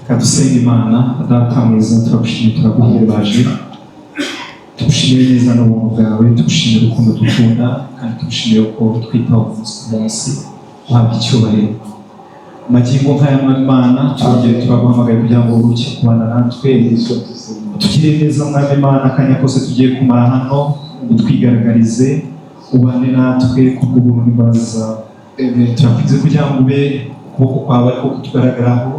Kadusenga Imana data mwiza turagushimira turaguhimbaje tugushimire neza n'ubuntu bwawe tugushimire urukundo dukunda kandi tugushimire ko twitaho umunsi ku munsi uhabwa icyubahiro magingo nk'aya Imana turongere turaguhamagaye kugira ngo uruke kubana natwe tugire neza mwami Imana akanya kose tugiye kumara hano utwigaragarize ubane natwe kubw'ubuntu n'imbabazi zawe turakwize kugira ngo ube ukuboko kwawe ariko kutugaragaraho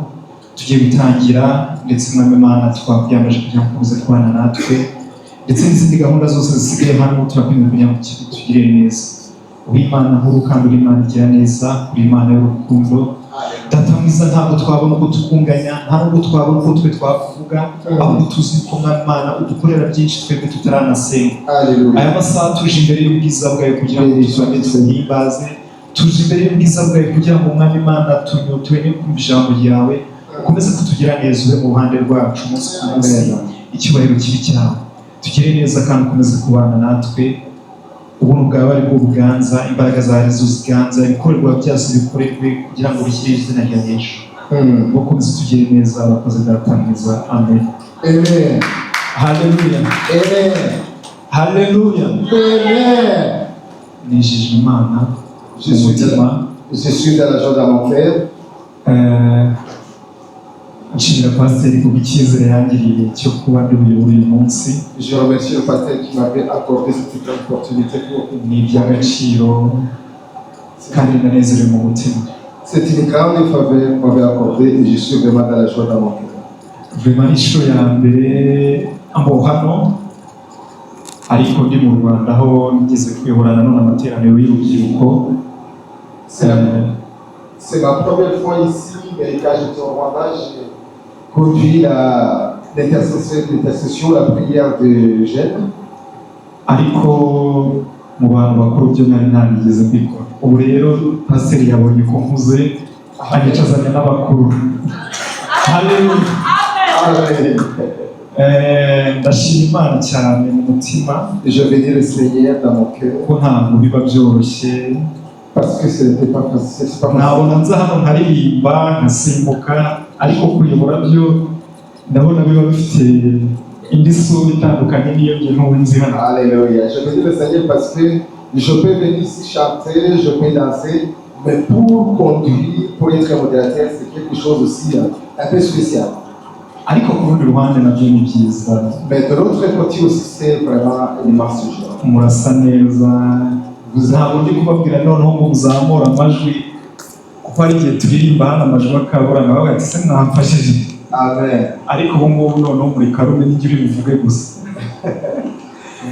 tugiye gutangira ndetse mwami Imana twakwiyambaje kugira ngo ukomeze kubana natwe ndetse n'izindi gahunda zose zisigaye hano turakwinze kugira ngo tugire neza uri Imana nkuru kandi uri Imana igira neza uri Imana y'urukundo data mwiza ntabwo twabona uko tukunganya nta nubwo twabona uko twe twakuvuga ahubwo tuzi ko mwami Imana udukorera byinshi twebwe tutaranasenga aya masaha tuje imbere y'ubwiza bwawe kugira ngo tuhimbaze tuje imbere y'ubwiza bwawe kugira ngo mwami Imana tunyotewe no kumva ijambo ryawe ukomeze kutugira neza ube mu ruhande rwacu umunsi ku munsi icyubahiro kibi cyawe tugire neza kandi ukomeze kubana natwe ubuntu bwawe ari bwo buganza imbaraga zawe arizo ziganza ibikorerwa byose bikorerwe kugira ngo bishyire izina rya Yesu ukomeze tugire neza abakozi data mwiza amen Amen. Haleluya Amen. Haleluya Amen. nijije Imana Je suis dans la joie dans mon cœur. nshimira pasiteri kuko icyizere yangiriye cyo kuba ndi buyobore uyu munsi Je remercie le pasteur qui m'avait accordé cette opportunité pour ni iby'agaciro kandi ndanezerewe mu mutima c'est une grande faveur que m'avait accordée et je suis vraiment dans la joie dans mon cœur. vraiment inshuro ya mbere ambo hano ariko ndi mu Rwanda aho nigeze kuyobora nanone amateraniro y'urubyiruko C'est ma première fois ici, mais quand j'étais au Rwanda, j'ai conduit l'intercession, la prière de jeunes. ariko mu bantu bakuru byo nari ntabigeze mbikora ubu rero pasiteri yabonye ko nkuze anyicazanya n'abakuru haleluya ndashima Imana cyane mu mutima Je bénis le Seigneur dans mon cœur ko ntabwo biba byoroshye parce que ce n'était pas facile. C'est pas facile. nabona nza hano nkaririmba nkasimbuka ariko kuyobora byo ndabona biba bifite indi sura itandukanye n'iyo ngiye ntuzi hano. Alléluia. Je bénis le Seigneur parce que je peux venir ici chanter, je peux danser, mais pour conduire, pour être modérateur, c'est quelque chose aussi un peu spécial. ariko ku rundi ruhande nabyo ni byiza Mais de l'autre côté aussi, c'est vraiment une immense joie. murasa neza ntabwo ndi kubabwira noneho ngo muzamure amajwi kuko hari igihe turirimba hano amajwi akabura nawe ati se mwamfashije Amen. ariko ubu ngubu noneho muri karume n'igira bivuge gusa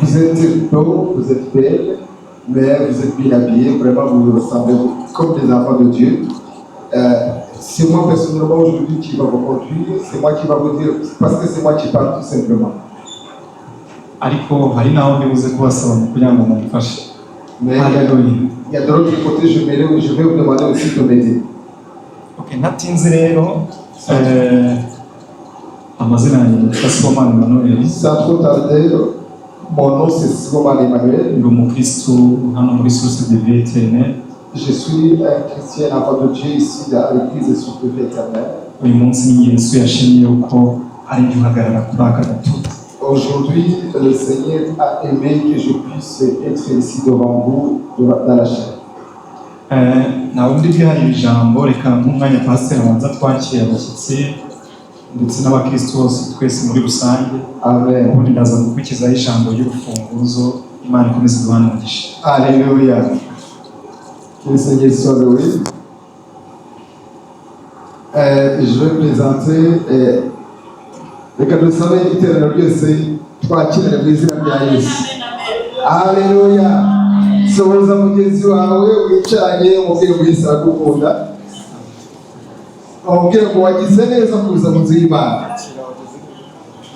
Vous êtes beaux, vous êtes belles, mais vous êtes bien habillés, vraiment vous ressemblez comme des enfants de Dieu. C'est moi personnellement aujourd'hui qui va vous conduire, c'est moi qui va vous dire, parce que c'est moi qui parle tout simplement. ariko hari naho ndibuze kubasaba mu kugira ngo mumfashe. Mais Haleluya. il y a de l'autre côté, je vais vous demander aussi de m'aider. Okay, ntatinze rero amazina yanjye yitwa Sibomana Emmanuel. Sans trop tarder, mon nom c'est Sibomana Emmanuel. Ndi umukristu hano muri Source de Vie Éternelle. Je suis un chrétien enfant de Dieu ici à l'église Source de Vie Éternelle. Uyu munsi ni Yesu yashimye yuko ari njye uhagarara kuri aka gatuza. Aujourd'hui, le Seigneur a aimé que je puisse être ici devant vous dans la chair. Nta wundi bwihariye ijambo, reka nk'umwanya pasiteri abanza twakire abashyitsi ndetse n'abakristo bose twese muri rusange. Amen. Ubundi ndaza gukurikizaho ijambo ry'urufunguzo. Imana ikomeze guhana umugisha. Alléluia. Que le Seigneur soit loué. Je vais présenter reka dusabe iteraniro ryose twakirane mu izina rya Yesu. Alléluia. Sohoza mugenzi wawe wicaranye umubwire ngo Yesu aragukunda. Umubwire ngo wagize neza kuza mu nzu y'Imana.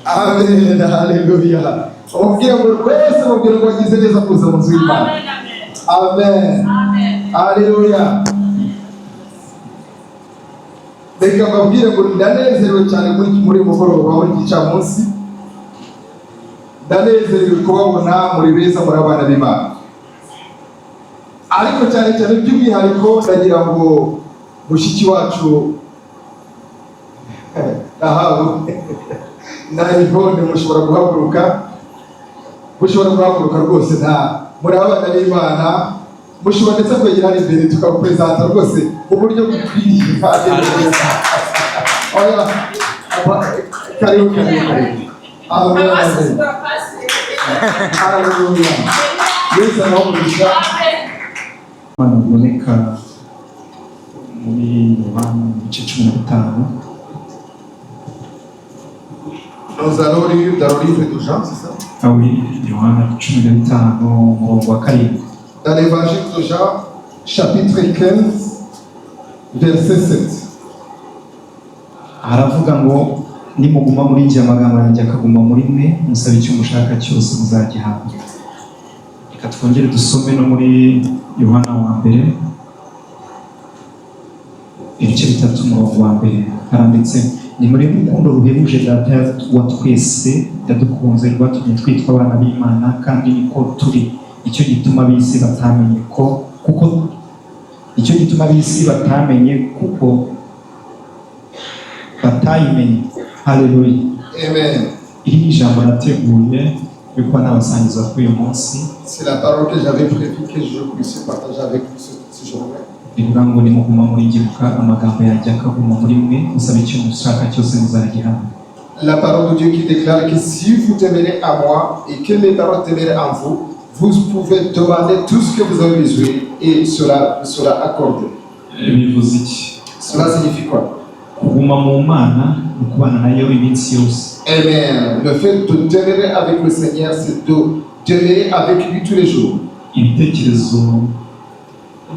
Amen. Alléluia. Umubwire ngo rwese umubwire ngo wagize neza kuza mu nzu y'Imana. Amen. Alléluia. Reka mbabwire ngo ndanezerewe cyane muri mugoroba w'iki gicamunsi. Ndanezerewe kubabona muri beza muri abana b'Imana. Ariko cyane cyane by'umwihariko ndagira ngo mushiki wacu ahawe na Yvonne mushobora guhaguruka rwose muri abana b'Imana. Mushobora ndetse kwegera imbere tukagupresenta rwose mu buryo bukwiriye. Oya, karibu. Amen. Haleluya. Yesu anamugisha. Imana iboneka muri Yohana igice 15. Nous allons lire dans le livre de Jean, c'est ça? Ah oui, Yohana 15 umurongo wa 7. Dans l'évangile de Jean, chapitre 15, verset 7. Haravuga ngo nimuguma muri njye amagambo yanjye akaguma muri mwe musabe icyo mushaka cyose muzagihabwa. Reka twongere dusome no muri Yohana wa mbere ibice 3 umurongo wa mbere haranditse ni muri urukundo ruhebuje data wa twese yadukunze rwatumye twitwa abana b'Imana kandi niko turi. Icyo gituma ab'isi batamenye kuko batayimenye. Haleluya. Amen. Iri ni ijambo nateguye yuko nabasangiza kuri uyu munsi. C'est la parole que j'avais prévu que je puisse partager avec vous ce jour-là. Bivuga ngo nimuguma muri njye amagambo yanjye akaguma muri mwe musabe icyo mushaka cyose muzagihabwa. La parole de Dieu qui déclare que si vous demeurez à moi et que mes paroles demeurent en vous, vous pouvez demander tout ce que vous avez besoin et cela sera accordé. Bivuze iki? Cela signifie quoi? Kuguma mu Mana ni kubana nayo iminsi yose. Amen. Le fait de demeurer avec le Seigneur, c'est de demeurer avec lui tous les jours. Ibitekerezo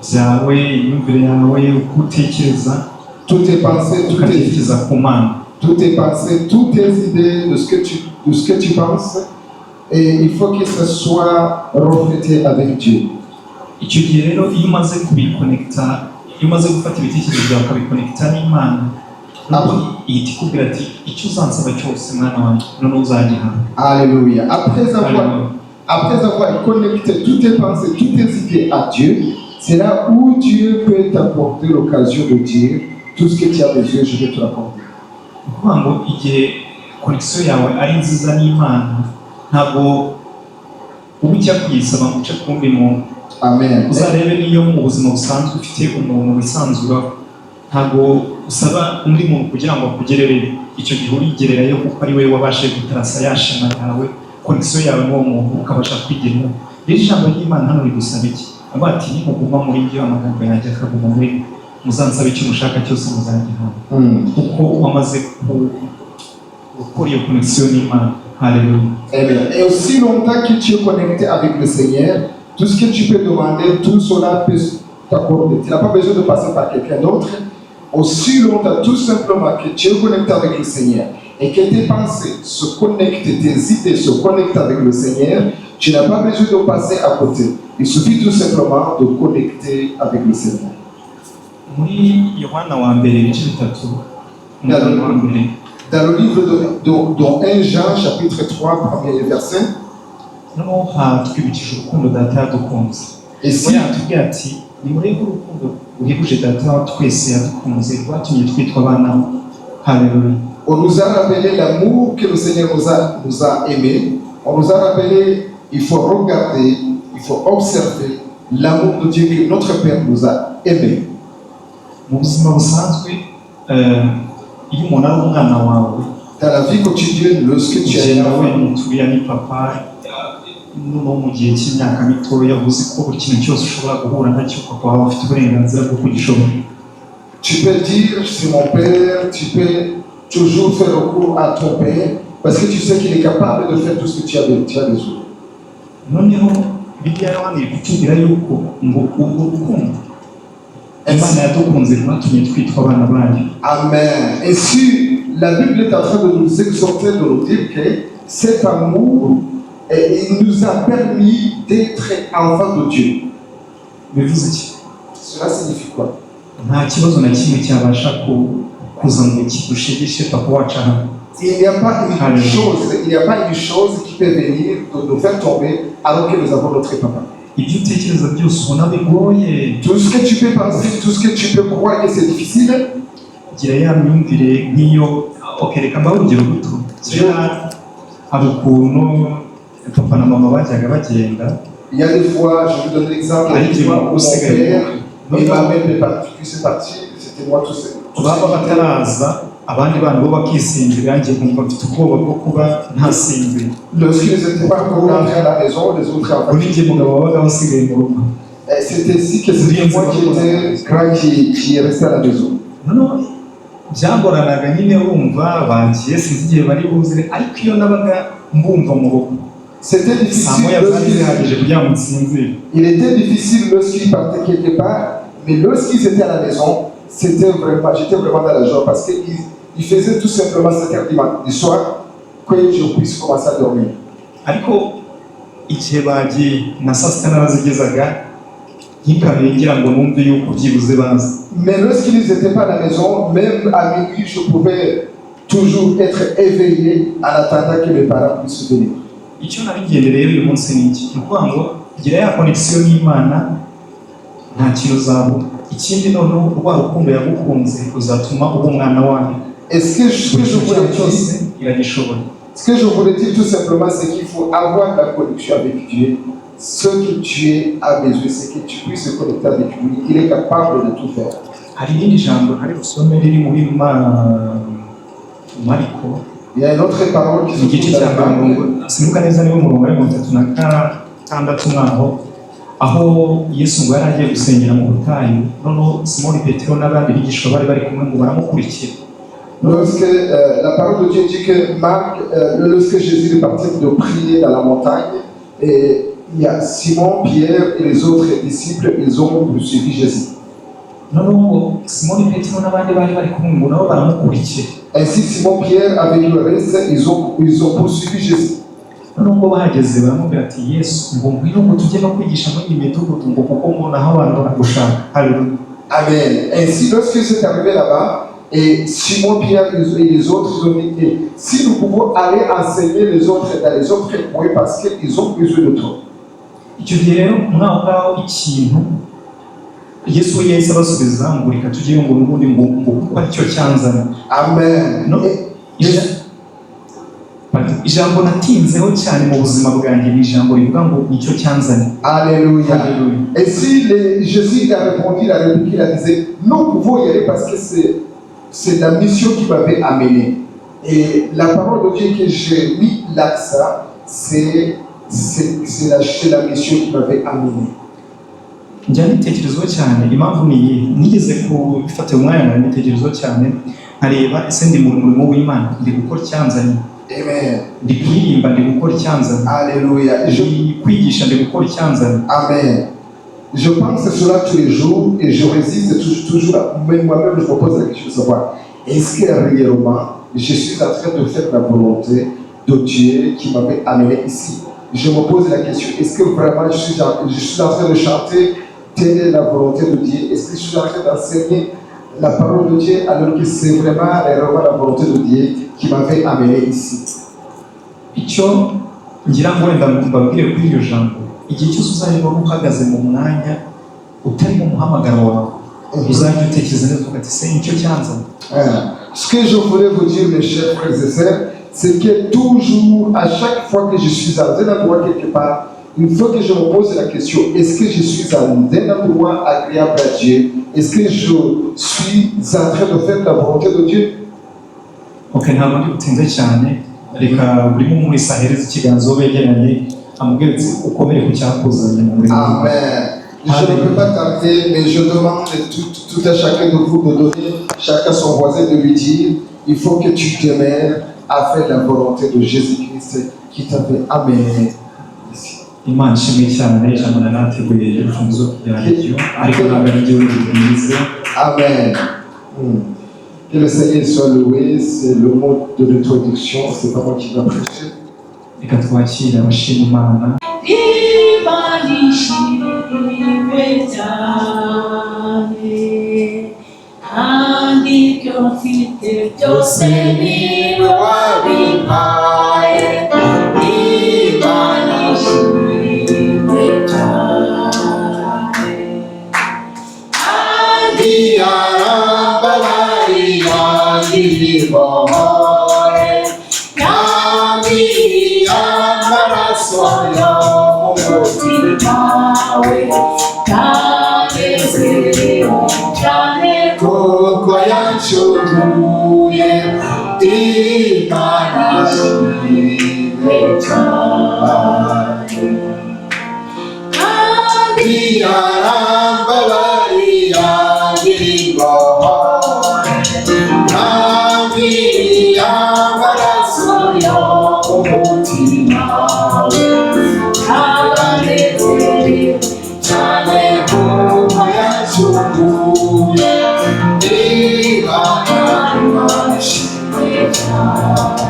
byawe, imyumvire yawe, uko utekereza, toutes tes pensées, toutes tes idées de ce que tu penses, et il faut que ce soit reflété avec Dieu. Icyo gihe rero iyo umaze kubikonekita, iyo umaze gufata ibitekerezo byawe ukabikonekita n'Imana, ihita ikubwira ati icyo uzansaba cyose mwana wanjye none uzagihabwa. Alléluia. Après avoir connecté toutes tes pensées, toutes tes idées à Dieu, c'est là où Dieu peut t'apporter l'occasion de dire tout ce que tu as besoin, je vais te l'accorder. Kuvuga ngo igihe connexion yawe ari nziza n'Imana ntabwo uba ujya kuyisaba ngo uce ku wundi muntu. Amen. Uzarebe niyo mu buzima busanzwe ufite umuntu wisanzuraho ntabwo usaba undi muntu kugira ngo akugerere. Icyo gihe urigererayo kuko ari we wabashe gutarasa yashema yawe connexion yawe n'uwo muntu ukabasha kwigerera. Rero ijambo ry'Imana hano rigusaba iki? Aba ati nimuguma muri njye amagambo yanjye akaguma muri mwe muzansaba icyo mushaka cyose muzagihabwa. Kuko wamaze gukora iyo connexion n'Imana. Haleluya. Amen. Et aussi longtemps que tu es connecté avec le Seigneur, tout ce que tu peux demander, tout cela peut t'accorder. Tu n'as pas besoin de passer par quelqu'un d'autre. Aussi longtemps, tout simplement que tu es connecté avec le Seigneur et que tes pensées se connectent, tes idées se connectent avec le Seigneur, tu n'as pas besoin de passer à côté. Il suffit tout simplement de connecter avec le Seigneur. Muri Yohana wa mbere ibice bitatu umurongo wa mbere Dans le livre de 1 Jean, chapitre 3, premier verset, noneho hatwibukije urukundo data yadukunze. ici, Oya atubwira ati nimurebe urukundo ruhebuje data wa twese yadukunze rwatumye twitwa abana be. Haleluya. on nous a rappelé l'amour que le Seigneur nous a aimé. On nous a rappelé, il faut regarder, il faut observer l'amour de Dieu que notre Père nous a aimé. Mu buzima busanzwe iyo umuntu ari umwana wawe Dans la vie quotidienne, lorsque tu es ugenda enfant, wemuturiya ni papa no mu gihe cy'imyaka mitoya uzi ko buri kintu cyose ushobora guhura nacyo papa wawe afite uburenganzira bwo kugishobora. tu peux dire, c'est mon Père, tu peux toujours faire recours à ton Père, parce que tu sais qu'il est capable de faire tout ce que tu as besoin. Noneho Bibiliya yabaniye kutubwira yuko ngo ubwo rukundo Imana yadukunze rwatumye twitwa abana bayo. Amen. Et si la Bible est en train de nous exhorter, de nous dire que cet amour, il nous a permis d'être enfants de Dieu. Bivuze iki? Cela signifie quoi? Nta kibazo na kimwe cyabasha kuza ngo kidushegeshe papa wacu aha. Il n'y a pas une chose qui peut venir de nous faire tomber alors que nous avons notre papa. Ibyo utekereza byose ubona bigoye, Tout ce que tu peux penser, tout ce que tu peux croire que c'est difficile, gira ya myumvire nk'iyo reka mbaho urugero ruto. Kera hari ukuntu papa na mama bajyaga bagenda, il y a des fois, je vous donne l'exemple, des fois où mon père et ma mère ne puissent partir, c'était moi tout seul. baba bataraza abandi bana bo bakisinzira, ngiye kumva mfite ubwoba bwo kuba ntasinzira. Lorsqu'ils n'étaient pas encore rentrés à la maison, les autres en Uri njye mugabo wabaga wasigaye mu rugo. c'est ainsi que c'était moi qui étais grand qui est resté à la maison. Noneho byagoranaga nyine wumva bagiye sinzi igihe bari buzire, ariko iyo nabaga mbumva mu rugo C'était saa difficile moya zari zihagije kugira ngo nsinzire. il était difficile lorsqu'ils partaient quelque part, mais lorsqu'ils étaient à la maison, j'étais vraiment dans la joie parce qu'ils faisaient tout simplement 7h du soir que je puisse commencer à dormir. Ariko igihe bagiye na saa sita narazigezaga nkikarengera ngo numve yuko byibuze baza. Mais lorsqu'ils n'étaient pas à la maison, même à minuit, je pouvais toujours être éveillé en attendant que mes parents puissent venir. Icyo nabigendereye uyu munsi ni iki? Ni ukuvuga ngo gira ya connection n'Imana nta kintu uzabura. Ikindi noneho rwa rukundo yagukunze uzatuma uba umwana wayo. Ce que je voulais dire tout simplement, c'est qu'il faut avoir la connexion avec Dieu. Ce que Dieu a besoin, c'est que tu puisses te connecter avec lui. Il est capable de tout faire. Hari irindi jambo hari rusome riri muri Mariko. Il y a une autre parole qui se Igice trouve cya dans la Bible. mirongo sinuka neza niwo murongo wa 36 mwaho aho Yesu ngo yari agiye gusengera mu butayu, noneho Simoni Petero n'abandi bigishwa bari kumwe ngo baramukurikira. Lorsque la parole de Dieu dit que lorsque Jésus est parti de prier dans la montagne, et il y a Simon, Pierre et les autres disciples, ils ont suivi Jésus. Noneho Simoni Petero n'abandi bari kumwe ngo nabo baramukurikira. Ainsi Simon, Pierre avec le reste, ils ont poursuivi Jésus. Noneho bahageze baramubwira ati Yesu ngo ngwino ngo tujye no kwigisha muri iyi midugudu ngo kuko mbona aho abantu baragushaka. Haleluya. Amen. Ainsi lorsque c'est arrivé là-bas, et Simon, Pierre et les autres, ils ont dit, si nous pouvons aller enseigner les autres dans les autres coins parce qu'ils ont besoin de toi. Icyo gihe rero mwaho ngaho ikintu Yesu yahise abasubiza ngo reka tujye ngo n'ubundi ngo kuko aricyo cyanzana. Amen. No, ijambo natinzeho cyane mu buzima bwanjye ni ijambo rivuga ngo nicyo cyanzanye. Alléluia. Et si Jésus a répondu, il a répliqué, il a dit, nous pouvons y aller parce que c'est la mission qui m'avait amené. Et la parole de Dieu que j'ai mis l'accent, c'est la mission qui m'avait amené. Njya nitekerezaho cyane impamvu ni nigeze kubifata umwanya nitekerezaho cyane nkareba ese ndi mu murimo w'Imana ndi gukora icyanzanye. Amen. Ndi kuririmba ndi gukora icyanzanye. Alléluia. Ndi kwigisha ndi gukora icyanzanye. Amen. Je pense cela tous les jours et je résiste toujours, même moi-même je me pose la question de savoir, est-ce que réellement je suis en train de faire la volonté de Dieu qui m'avait amené ici? Je me pose la question, est-ce que vraiment je suis en train de chanter telle est la volonté de Dieu? Est-ce que je suis en train d'enseigner la parole de Dieu alors que c'est vraiment la volonté de Dieu qui m'avait amené ici? icyo ngira ngo wenda mbabwire kuri iryo jambo, igihe cyose uzajya uhagaze mu mwanya utari mu muhamagaro wawe, uzajya utekereza neza ugati se nicyo cyanzanye. Ce que je voulais vous dire, mes chers frères et sœurs, c'est que toujours, à chaque fois que je suis dans un endroit quelque part, il faut que je me pose la question, est-ce que je suis dans un endroit agréable à Dieu? Est-ce que je suis en train de faire la volonté de Dieu? Ok, ntabwo ndi gutinze cyane, reka buri muntu wese ahereze ikiganza uwo begeranye amubwire ati ukomeye ku cyakuzanye mu murimo. Amen. Je ne peux pas tarder, mais je demande tout à chacun de vous de donner chacun son voisin de lui dire, il faut que tu te mêles à faire la volonté de Jésus-Christ qui t'avait amené ici. Imana ishimwe cyane, ijambo nanateguye urufunguzo ryayo ariko ntabwo ari igihugu bwiza. Amen. Que le Seigneur soit loué, c'est le mot de l'introduction, c'est pas moi qui dois prêcher. Reka twakire abashima Imana. Imana ishimwe cyane kandi ibyo mfite byose niwe wabimpaye. Imana ishimwe cyane kandi yarambabariye andibohore kandi amaraso yo mu mutima we kanezerewe cyane kuko yancunguye. Imana ishimwe cyane kandi yarambabariye andibohore kandi amaraso yo mu mutima we kanezerewe cyane kuko yancunguye. Imana ishimwe cyane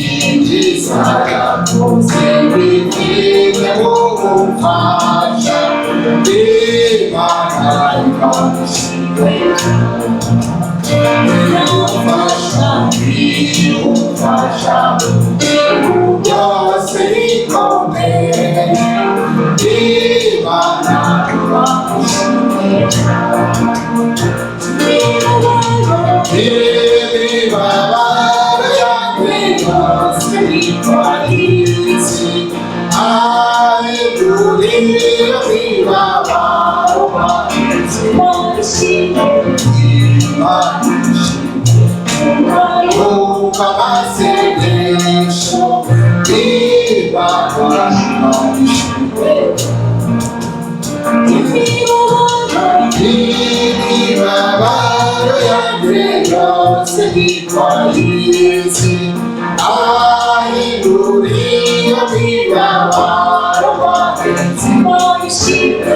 ibyiza yakoze bifite ubufasha. Imana ishimwe umufasha byose bikomeye. Imana ishimwe imibabaro yanjye yose bitwarizi ahinduriye imibabaro wanjye. Imana yumva amasengesho. Imana ishimwe imibabaro yanjye yose bitwarizi ahinduriye imibabaro wanjye. Imana ishimwe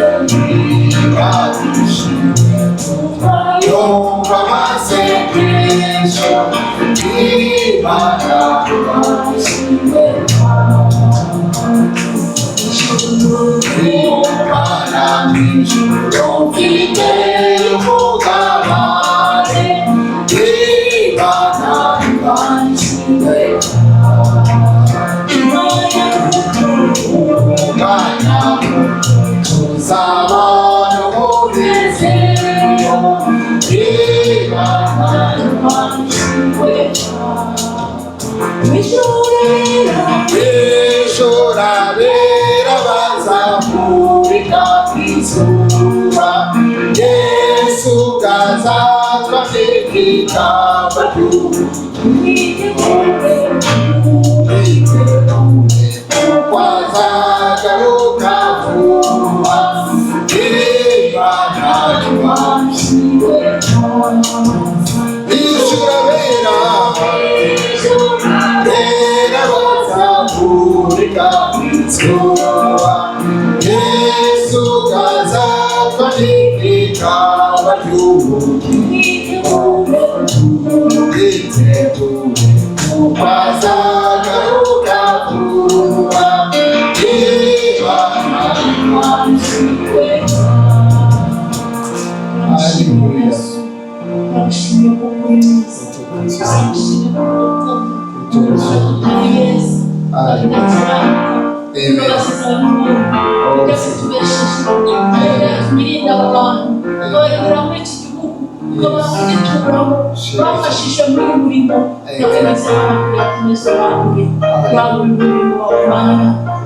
yumva amasengesho. Imana ishimwe Imana n'ijuru mfite umugabane. Imana ishimwe umwana tuzabona umunezero. Imana ishimwe ijoro abera bazamurika kw'izuba. Yesu bwazazwa n'ikamba ry'umwiteguye kuko azagaruka vuba. Imana ishimwe ijoro abera bazamurika kw'izuba. Yesu bwazazwa n'ikamba ry'umwiteguye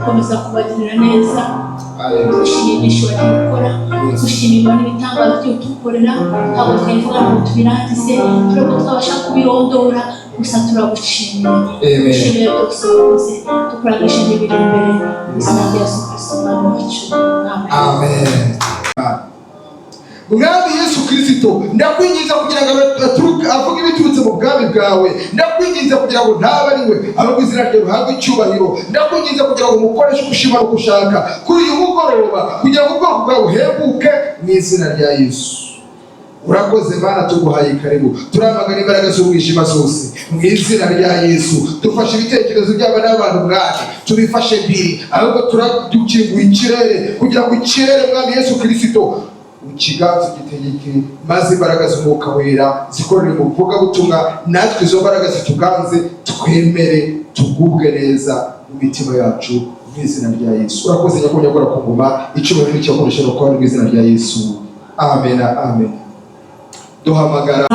komeza kubagirira neza gushimisha gukora gushimira n'ibitangazo byo tukorera ntabwo twifuza ngo tubirangize turiko twabasha kubirondora gusa turagushimira dushimire byose wakoze tukuragisha n'ibiri imbere izina rya Yesu Kristo umwami wacu amen. Mwami Yesu Kristo ndakwinginze kugira ngo avuge ibiturutse mu bwami bwawe, ndakwinginze kugira ngo ntaba ari we ahubwo izina ryawe rihabwe icyubahiro, ndakwinginze kugira ngo umukoreshe ugushima no gushaka kuri uyu mugoroba kugira ngo ubwoko bwawe buhembuke mu izina rya Yesu. Urakoze Mana, tuguhaye karibu, turamagana imbaraga z'umwijima zose mu izina rya Yesu. Dufashe ibitekerezo by'aba n'abantu mwami, tubifashe mbiri ahubwo turadukinguye ikirere kugira ngo ikirere Mwami Yesu Kristo ikiganza gitegeke, maze imbaraga z'umwuka wera zikorere mu buvugabutumwa, natwe izo mbaraga zituganze twemere tugubwe neza mu mitima yacu mu izina rya Yesu. Urakoze nyakubahwa nyakora ku ngoma, icyubahiro n'icyakoresha no kwa mu izina rya Yesu. Amen, amen. Duhamagara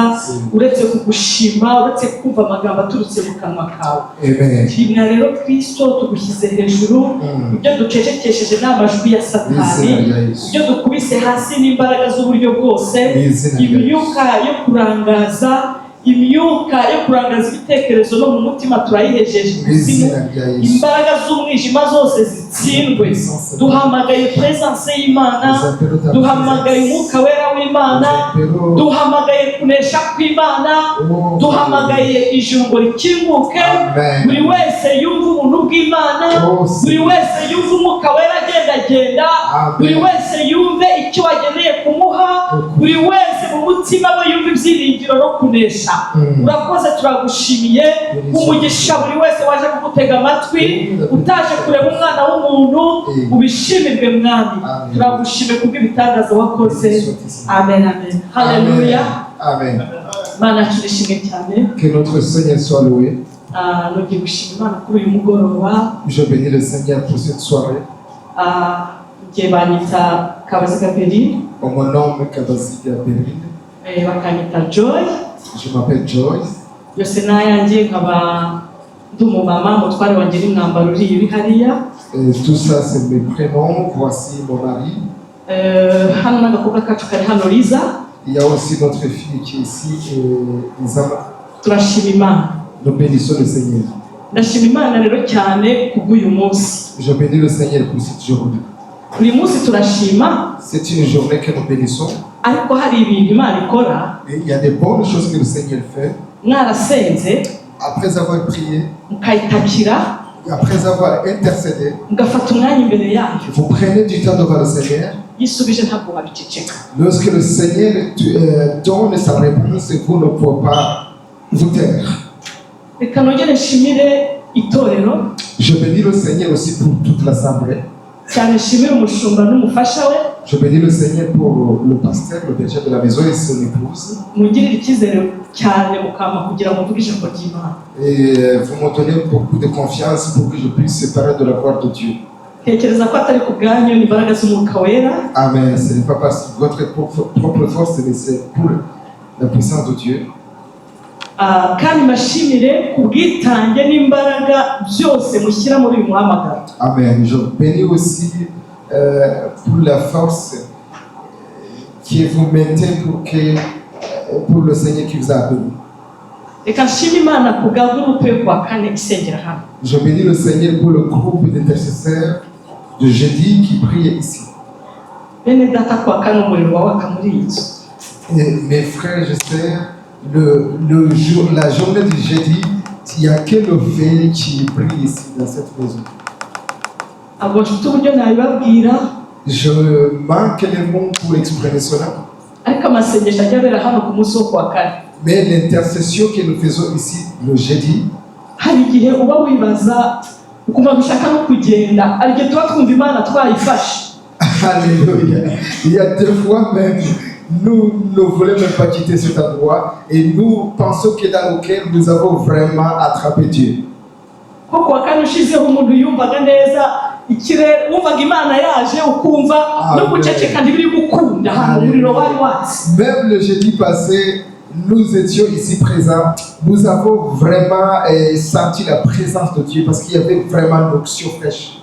uretse kugushima, uretse kumva amagambo aturutse mu kanwa kawe. Amen. Shimwa rero Kristo, tugushyize hejuru ibyo ducecekesheje n'amajwi ya Satani, ibyo dukubise hasi n'imbaraga z'uburyo bwose, imyuka yo kurangaza ibitekerezo no mu mutima turayihejeje ubuzima, imbaraga z'umwijima zose zitsindwe. Duhamagaye presence y'Imana, duhamagaye umwuka wera w'Imana, duhamagaye kunesha kw'Imana, duhamagaye ijuru rikinguke, buri wese yumva ubuntu bw'Imana, buri wese yumva umwuka wera agendagenda, buri wese yumve icyo wageneye kumuha, buri wese mu mutima we yumva ibyiringiro no kunesha. Urakoze, turagushimiye umugisha buri wese waje kugutega amatwi, utaje kureba umwana w'umuntu, ubishimirwe Mwami. Turagushimiye kubw'ibitangaza wakoze. Amen, amen. Haleluya. Amen. Mana turishimye cyane. Que notre Seigneur soit loué. Nogiye gushima Imana kuri uyu mugoroba. Je bénis le Seigneur pour cette soirée. Ngiye banyita Kabaziga Berine. Mon nom est Kabaziga Berine. Bakanyita Joy. Je m'appelle Joyce. Yose nayanjye nkaba ndi umumama, mutware wanjye n'umwambaro uri hariya. Tout ça c'est mes prénoms. Voici mon mari. Hano n'agakobwa kacu kari hano Liza. Il y a aussi notre fille qui est ici, Isama. Turashima Imana. Nous bénissons le Seigneur. Ndashima Imana rero cyane kubw'uyu munsi. Je bénis le Seigneur pour cette journée. Buri munsi turashima. C'est une journée que nous bénissons. Ariko hari ibintu Imana ikora. Il y a des bonnes choses que le Seigneur fait. Mwarasenze. Après avoir prié. Mukayitakira. Après avoir intercédé. Mugafata umwanya imbere yayo. Vous prenez du temps devant le Seigneur. Yisubije ntabwo wabiceceka. Lorsque le Seigneur donne sa réponse, vous ne pouvez pas vous taire. Reka nongere nshimire itorero. Je bénis le Seigneur aussi pour toute l'assemblée. Cyane nshimire umushumba n'umufasha we. Je bénis le Seigneur pour le pasteur, le berger de la maison et son épouse. Mugirire icyizere cyane mukama kugira ngo mvuge ijambo ry'Imana. Et vous me donnez beaucoup de confiance pour que je puisse parler de la gloire de Dieu. Tekereza ko atari ku bwanyu ni imbaraga z'umwuka wera. Amen. Ce n'est pas parce que votre propre force, mais c'est pour la puissance de Dieu. Kandi mashimire ku bwitange n'imbaraga byose mushyira muri uyu muhamagaro. Amen. Je bénis aussi pour la force que vous mettez pour le Seigneur qui vous a donné. Reka nshime Imana ku bwa groupe yo kwa kane isengera hano. Je bénis le Seigneur pour le groupe d'intercesseurs de jeudi qui prie ici. Bene data kwa kane umuriro waka muri iyi nzu. Mes frères et sœurs, la journée du jeudi, il y a que le feu qui brille ici dans cette maison. Je manque les mots pour exprimer cela. Mais l'intercession que nous faisons ici le jeudi, alléluia. Il y a des fois même, nous ne voulons même pas quitter cet endroit et nous pensons que dans lequel nous avons vraiment attrapé Dieu. kuko wakane ushizeho umuntu yumvaga neza ikirere wumvaga Imana yaje ukumva no guceceka ntibiri gukunda hano umuriro wari watse. Même le jeudi passé, nous étions ici présents, nous avons vraiment senti la présence de Dieu parce qu'il y avait vraiment une onction fraîche.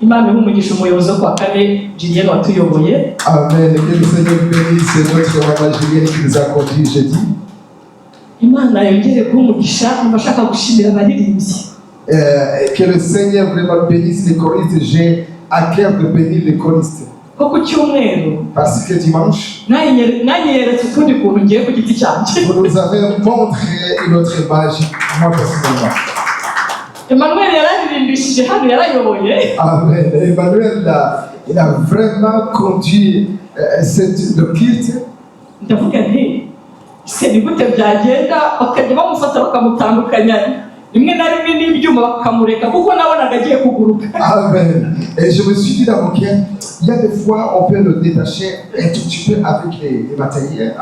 Imana ihumugisha umuyobozi wo kwa kane Julien watuyoboye. Amen. Que le Seigneur bénisse notre maman Julien qui nous a conduits jeudi. Imana yongere guhumugisha abashaka gushimira abaririmbyi. Que le Seigneur vraiment bénisse les choristes. J'ai à cœur de bénir les choristes. Ko ku cyumweru Parce que dimanche, nanyeretse ukundi kuntu ngiye ku giti cyanjye. vous nous avez montré une autre image, moi personnellement. Emmanuel yararirimbishije hano yarayoboye. Amen. Emmanuel, il a vraiment conduit le culte. Ndavuga nti se ni gute byagenda bakajya bamufata bakamutandukanya rimwe na rimwe n'ibyuma bakamureka kuko nabonaga agiye kuguruka. Amen. Et je me suis dit dans mon cœur, il y a des fois on peut le détacher un tout petit peu avec les matériels,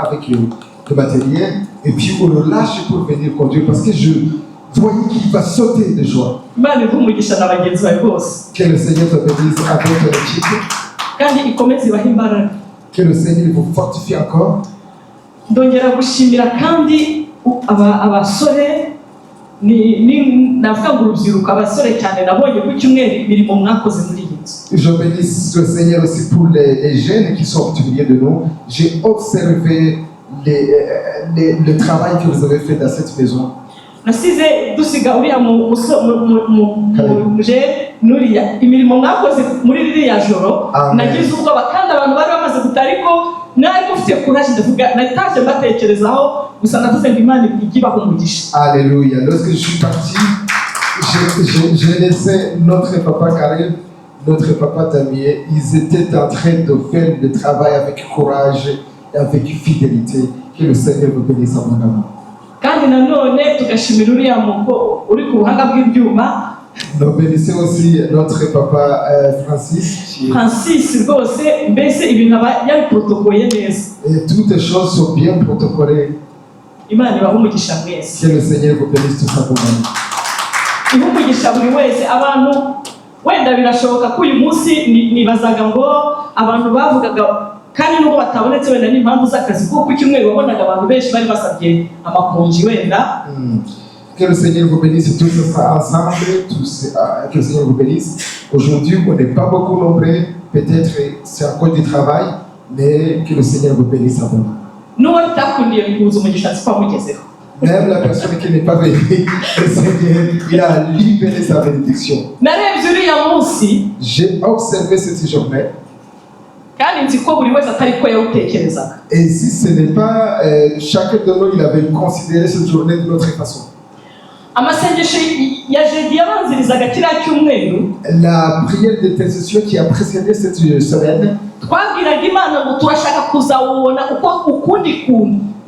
et puis on le lâche pour venir conduire parce que je voyais qu'il va sauter de joie. Imana ihumugisha na bagenzi bawe bose. Que le Seigneur te bénisse avec ton équipe. Kandi ikomeze ibahe imbaraga. Que le Seigneur vous fortifie encore. Ndongera gushimira kandi abasore navuga ngo urubyiruko abasore cyane nabonye ku cyumweru imirimo mwakoze muri iyi nzu. Je bénisse le Seigneur aussi pour les jeunes qui sont au milieu de nous. J'ai observé le travail que vous avez fait dans cette maison. Nasize dusiga uriya muje nuriya imirimo mwakoze muri ririya joro. Nagize ubwoba kandi abantu bari bamaze guta ariko nari mufite courage ndavuga nataje mbatekerezaho gusa navuze ngo Imana igibaho umugisha. Alléluia. Lorsque je suis parti, j'ai laissé notre papa Karim, notre papa Damien, ils étaient en train de faire le travail avec courage et avec fidélité. Que le Seigneur vous bénisse abondamment. Kandi nanone tugashimira uriya muko uri ku buhanga bw'ibyuma. Nous bénissons aussi notre papa Francis. Francis rwose mbese ibintu yari protocoler neza. Et toutes les choses sont bien protocolées. Imana ibahe umugisha mwese. Que le Seigneur vous bénisse tout simplement. Ihumugisha buri wese abantu wenda birashoboka ko uyu munsi nibazaga ngo abantu bavugaga kandi nubwo batabonetse wenda n'impamvu z'akazi kuko ku cyumweru wabonaga abantu benshi bari basabye amakonji wenda. Que le Seigneur vous bénisse tous ensemble, que le Seigneur vous bénisse. Aujourd'hui, on n'est pas beaucoup nombreux, peut-être c'est à cause du travail, mais que le Seigneur vous bénisse abondamment. Même la personne qui n'est pas venue, le Seigneur, il a libéré sa bénédiction. J'ai observé cette journée. Et si ce n'est pas chacun de nous, il avait considéré cette journée de notre façon. La prière d'intercession qui a précédé cette semaine,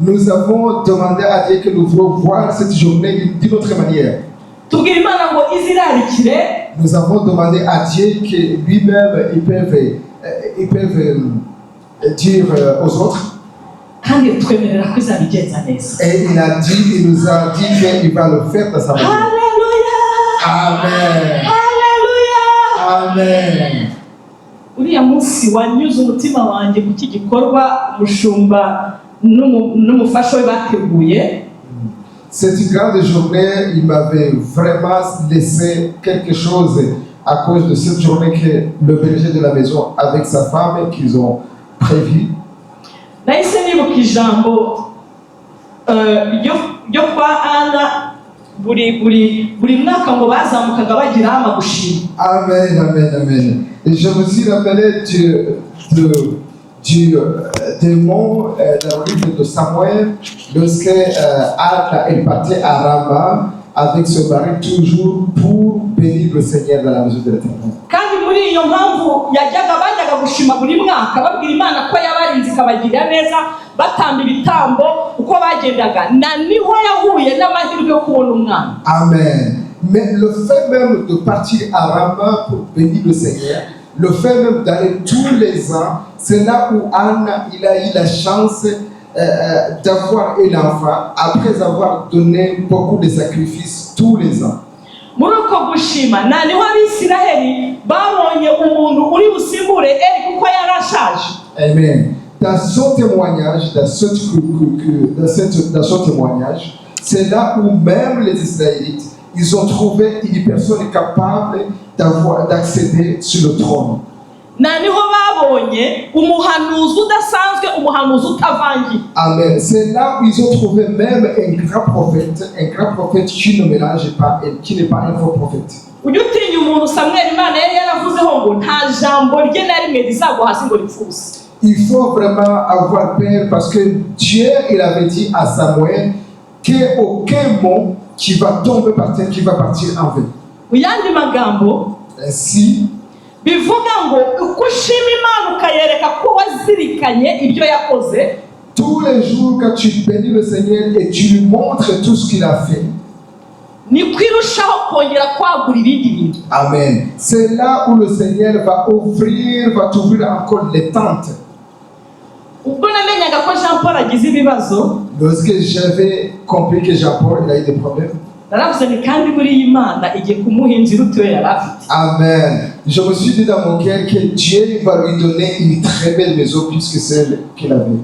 nous avons demandé à Dieu que nous voulons voir cette journée d'une autre manière. Nous avons demandé à Dieu que lui-même, ils peuvent dire aux autres. Et il nous a dit qu'il va le faire dans sa manière. Amen. Amen. Uriya munsi wanyuze umutima wanjye ku iki gikorwa umushumba n'umufasha we bateguye. Cette grande journée, il m'avait vraiment laissé quelque chose à cause de cette journée que le berger de la maison avec sa femme qu'ils ont prévu. Nahise nibuka ijambo ryo kwa Ana buri mwaka ngo bazamukaga bagira amagushima. Amen, amen, amen. Et je me suis rappelé des mots dans le livre de Samuel lorsque Anna elle partait à Rama avec son mari toujours pour bénir le Seigneur dans la maison de l'Éternel. Kandi muri iyo mpamvu bajyaga gushima buri mwaka babwira Imana ko yabarinze ikabagirira neza batamba ibitambo uko bagendaga na niho yahuye n'amahirwe yo kubona umwana. Amen. Mais le fait même de partir à Rama pour bénir le Seigneur, le fait même d'aller tous les ans, C'est là où Anne, il a eu la chance d'avoir un enfant après avoir donné beaucoup de sacrifices tous les ans. muri uko gushima niho abisiraheli babonye umuntu uri busimbure Eli kuko yarashaje. Amen. Dans son témoignage, dans son témoignage, c'est là où même les Israélites, ils ont trouvé une personne capable d'accéder sur le trône. Niho babonye umuhanuzi udasanzwe, umuhanuzi utavangiye. Amen. C'est là où ils ont trouvé même un grand prophète qui ne mélange pas et qui n'est pas un faux prophète. Ujya utinya umuntu Samuel Imana yari yaravuzeho ngo nta jambo rye na rimwe rizagwa hasi ngo ripfuse. Il faut vraiment avoir peur parce que Dieu, il avait dit à Samuel qu'aucun mot qui va tomber par terre, qui va partir en vain. Uyandi magambo Ainsi, bivuga ngo uko ushima Imana ukayereka ko wazirikanye ibyo yakoze, tous les jours quand tu bénis le Seigneur et tu lui montres tout ce qu'il a fait. ni kwirushaho kongera kwagura ibindi bintu. Amen. C'est là où le Seigneur va t'ouvrir encore les tentes. Ubwo namenyaga ko Jean Paul agize ibibazo, Lorsque j'avais compris que Jean-Paul il a eu des problèmes. naravuze ni kandi buriya Imana igiye kumuha inzira utuye yari afite. Amen. Je me suis dit dans mon cœur que Dieu va lui donner une très belle maison plus que celle qu'il avait.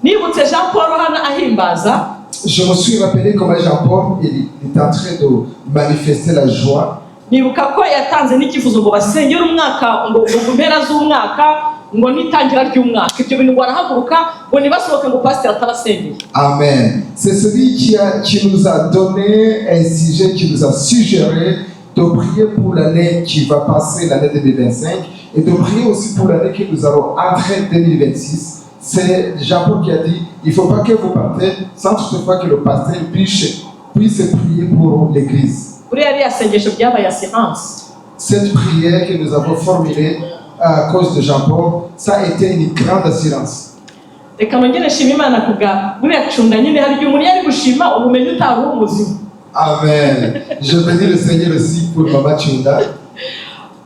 Nibutse Jean Paul hano ahimbaza, Je me suis rappelé comment Jean-Paul il est en train de manifester la joie. nibuka ko yatanze n'ikifuzo ngo basengere umwaka ngo mpera z'umwaka ngo nitangira ry'umwaka. Ibyo bintu ngo arahaguruka ngo nibasohoke ngo pasiteri atabasengeye. Amen. C'est celui qui nous a donné un sujet, qui nous a suggéré de prier pour l'année qui va passer, l'année 2025, et de prier aussi pour l'année que nous allons entrer 2026. C'est Jean-Paul qui a dit, il ne faut pas que vous partez sans toutefois que le pasteur puisse prier pour l'église. Buriya ariya sengesho ryabaye asiranse. Cette prière que nous avons formulée à cause de Jean-Paul, ça a été une grande assurance. Reka nongere nshima Imana kuga buriya cunda nyine hari igihe umuntu yari gushima ubumenyi utari umuzima. Amen. Je bénis le Seigneur aussi pour Mama Chunda.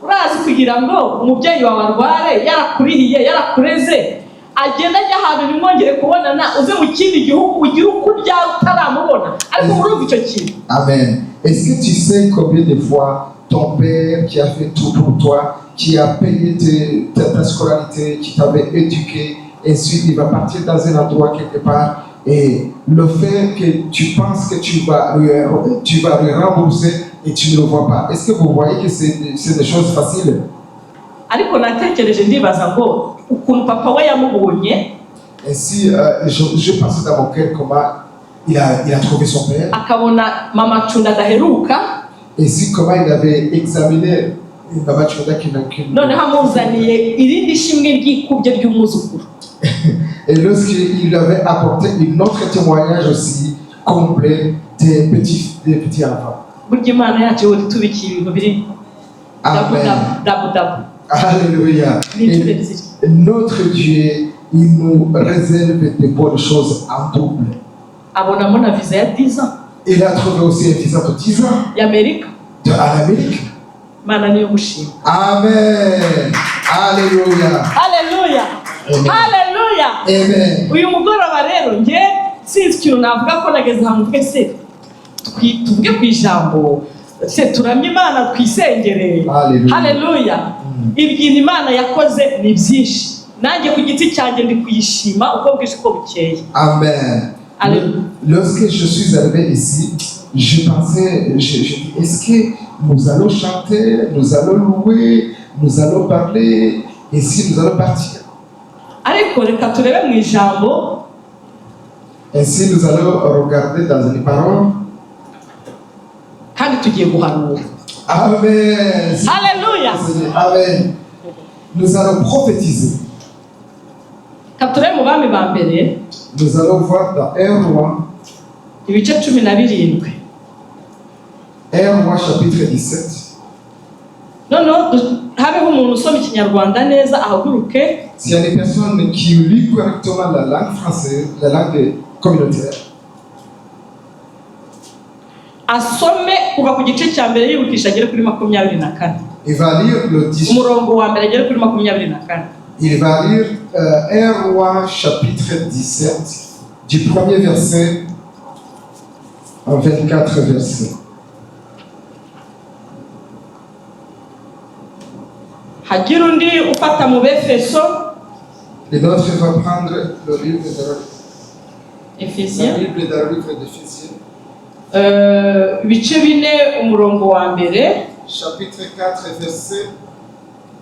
Urazi kugira ngo umubyeyi wawe arware yarakurihiye yarakureze agenda ajya ahantu ntimwongere kubonana uze mu kindi gihugu ugire uko ubyara utaramubona ariko murumva icyo kintu. Amen. Est-ce que tu sais combien de fois ton père qui a fait tout pour toi, qui a payé ta scolarité, qui t'avait éduqué, et ensuite il va partir dans un endroit quelque part, et le fait que tu penses que tu vas lui rembourser et tu ne le vois pas. Est-ce que vous voyez que c'est des choses faciles? Ariko natekereje ndibaza ngo ukuntu papa we yamubonye. Ainsi, je pensais dans mon cœur comment il a trouvé son père. Akabona mama Chunda adaheruka. Ainsi, comment il avait examiné Mama Chunda qui noneho amuzaniye irindi shimwe ry'ikubye ry'umwuzukuru. Et lorsqu'il lui avait apporté un autre témoignage aussi complet des petits enfants. Burya Imana yacu ihora itubikiye ibintu biri dabu. Alléluia. Et notre Dieu, il nous réserve de bonnes choses en double. Abonamo na visa ya 10 ans. Il a trouvé aussi un visa de 10 ans y'Amerika. À l'Amérique. Imana niyo gushima. Amen. Alléluia. Haleluya. Amen. Haleluya. Amen. Uyu mugoroba rero nge sinzi ikintu navuga ko nageze ahantu twese tuvuge ku ijambo se turamye Imana twisengere. Haleluya. Ibintu Imana yakoze ni byinshi, nanjye ku giti cyanjye ndi kuyishima uko bwije uko bukeye. Amen. Lorsque je suis arrivé ici, je pensais, est-ce que nous allons chanter, nous allons louer, nous allons parler, et si nous allons partir? Ariko reka turebe mu ijambo. Ainsi nous allons regarder dans les paroles. Kandi tugiye guhanura. Amen. Haleluya. Amen. Nous allons prophétiser. Katurebe mu bami ba mbere. Nous allons voir dans 1 Roi. Ibice 17. 1 Roi chapitre 17. Non, habeho umuntu usoma ikinyarwanda neza ahaguruke. S'il y a des personnes qui lisent correctement la langue française, la langue communautaire, asome kuva ku gice cya mbere yihutisha agere kuri 24. il va lire le 10. Umurongo wa mbere agere kuri 24. Il va lire 1 Roi chapitre 17, du premier verset au 24 versets. hagira undi ufata mu Befeso Et l'autre va prendre le livre de la Efesiens Bible dans le livre d'Éphésiens, ibice 4 umurongo wa mbere chapitre 4, verset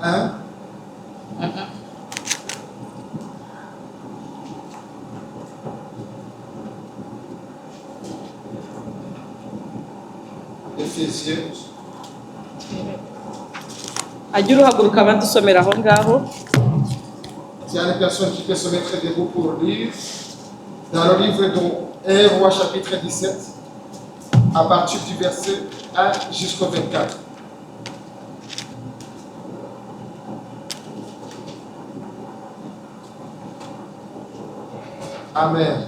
1. Éphésiens. hagira uhaguruka badusomera aho ngaho. S'il y a une personne qui peut se mettre debout pour lire, dans le livre de 1 Roi chapitre 17, à partir du verset 1 jusqu'au 24. Amen.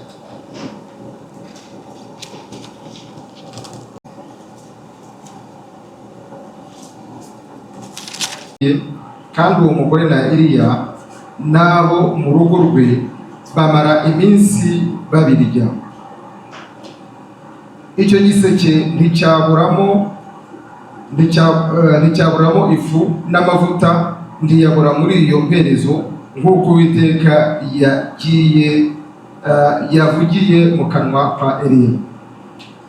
Kandi uwo mugore na Eliya nabo mu rugo rwe bamara iminsi babirya. Icyo giseke nticyaburamo ifu n'amavuta ntiyabura muri iyo mperezo nk'uko Uwiteka yavugiye mu kanwa ka Eliya.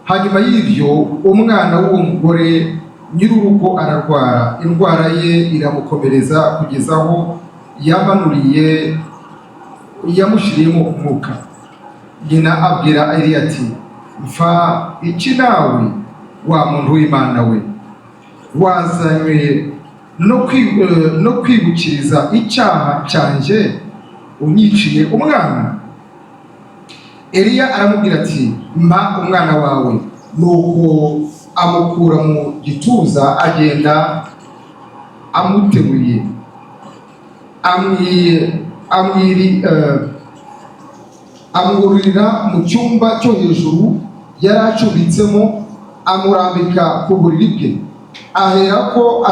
Hanyuma y'ibyo umwana w'uwo mugore nyir'urugo ararwara, indwara ye iramukomereza kugeza aho yamushyiriyemo umwuka. Nyina abwira Eliya ati, mfa iki nawe wa muntu w'Imana we, wazanywe no kwibukiriza icyaha cyanjye unyiciye umwana? Eliya aramubwira ati, mpa umwana wawe. Nuko amukura mu gituza, agenda amuteruye, amwurira mu cyumba cyo hejuru yari acumbitsemo, amurambika ku buriri bwe. Aherako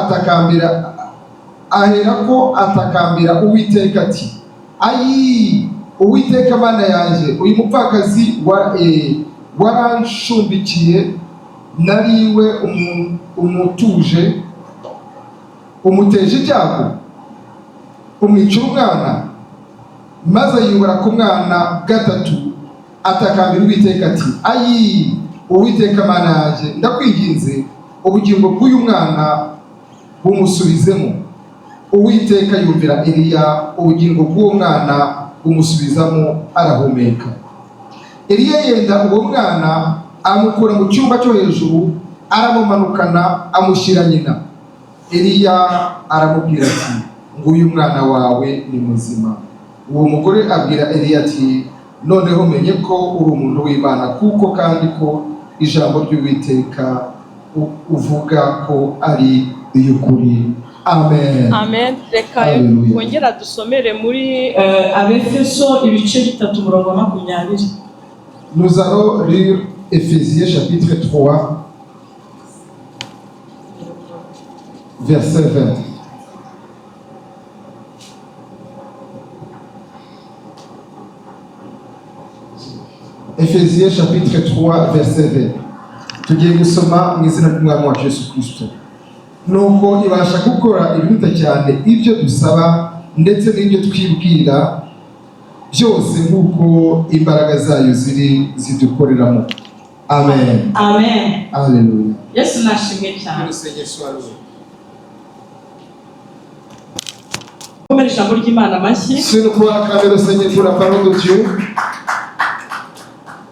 atakambira Uwiteka ati, ayi Uwiteka Mana yanjye, uyu mupfakazi waranshumbikiye, nariwe umuteje ibyago, umwicira umwana. Maze yubara ku mwana gatatu, atakambira Uwiteka ati, ayi Uwiteka Mana yanjye, ndakwinginze ubugingo bw'uyu mwana bumusubizemo. Uwiteka yumvira Eliya, ubugingo bw'uwo mwana bumusubizamo, arahumeka. Eliya yenda uwo mwana, amukura mu cyumba cyo hejuru, aramumanukana amushyira nyina. Eliya aramubwira ati, nguyu mwana wawe ni muzima. Uwo mugore abwira Eliya ati, noneho menye ko uri umuntu w'Imana, kuko kandi ko ijambo ry'Uwiteka uvuga ko ari iy'ukuri. Amen. Amen. Reka twongera dusomere muri Abefeso ibice 3 umurongo wa 20. Nous allons lire Éphésiens chapitre 3, verset 20. Éphésiens chapitre 3, verset 20. Tugiye gusoma mu izina ry'Umwami wacu Yesu Kristo. Nuko ibasha gukora ibiruta cyane ibyo dusaba ndetse n'ibyo twibwira byose, nk'uko imbaraga zayo zidukoreramo. Amen. Amen. Alléluia. Yesu nashimwe cyane. Komera ijambo ry'Imana amashyi. Si nous pouvons acclamer le Seigneur pour la parole de Dieu.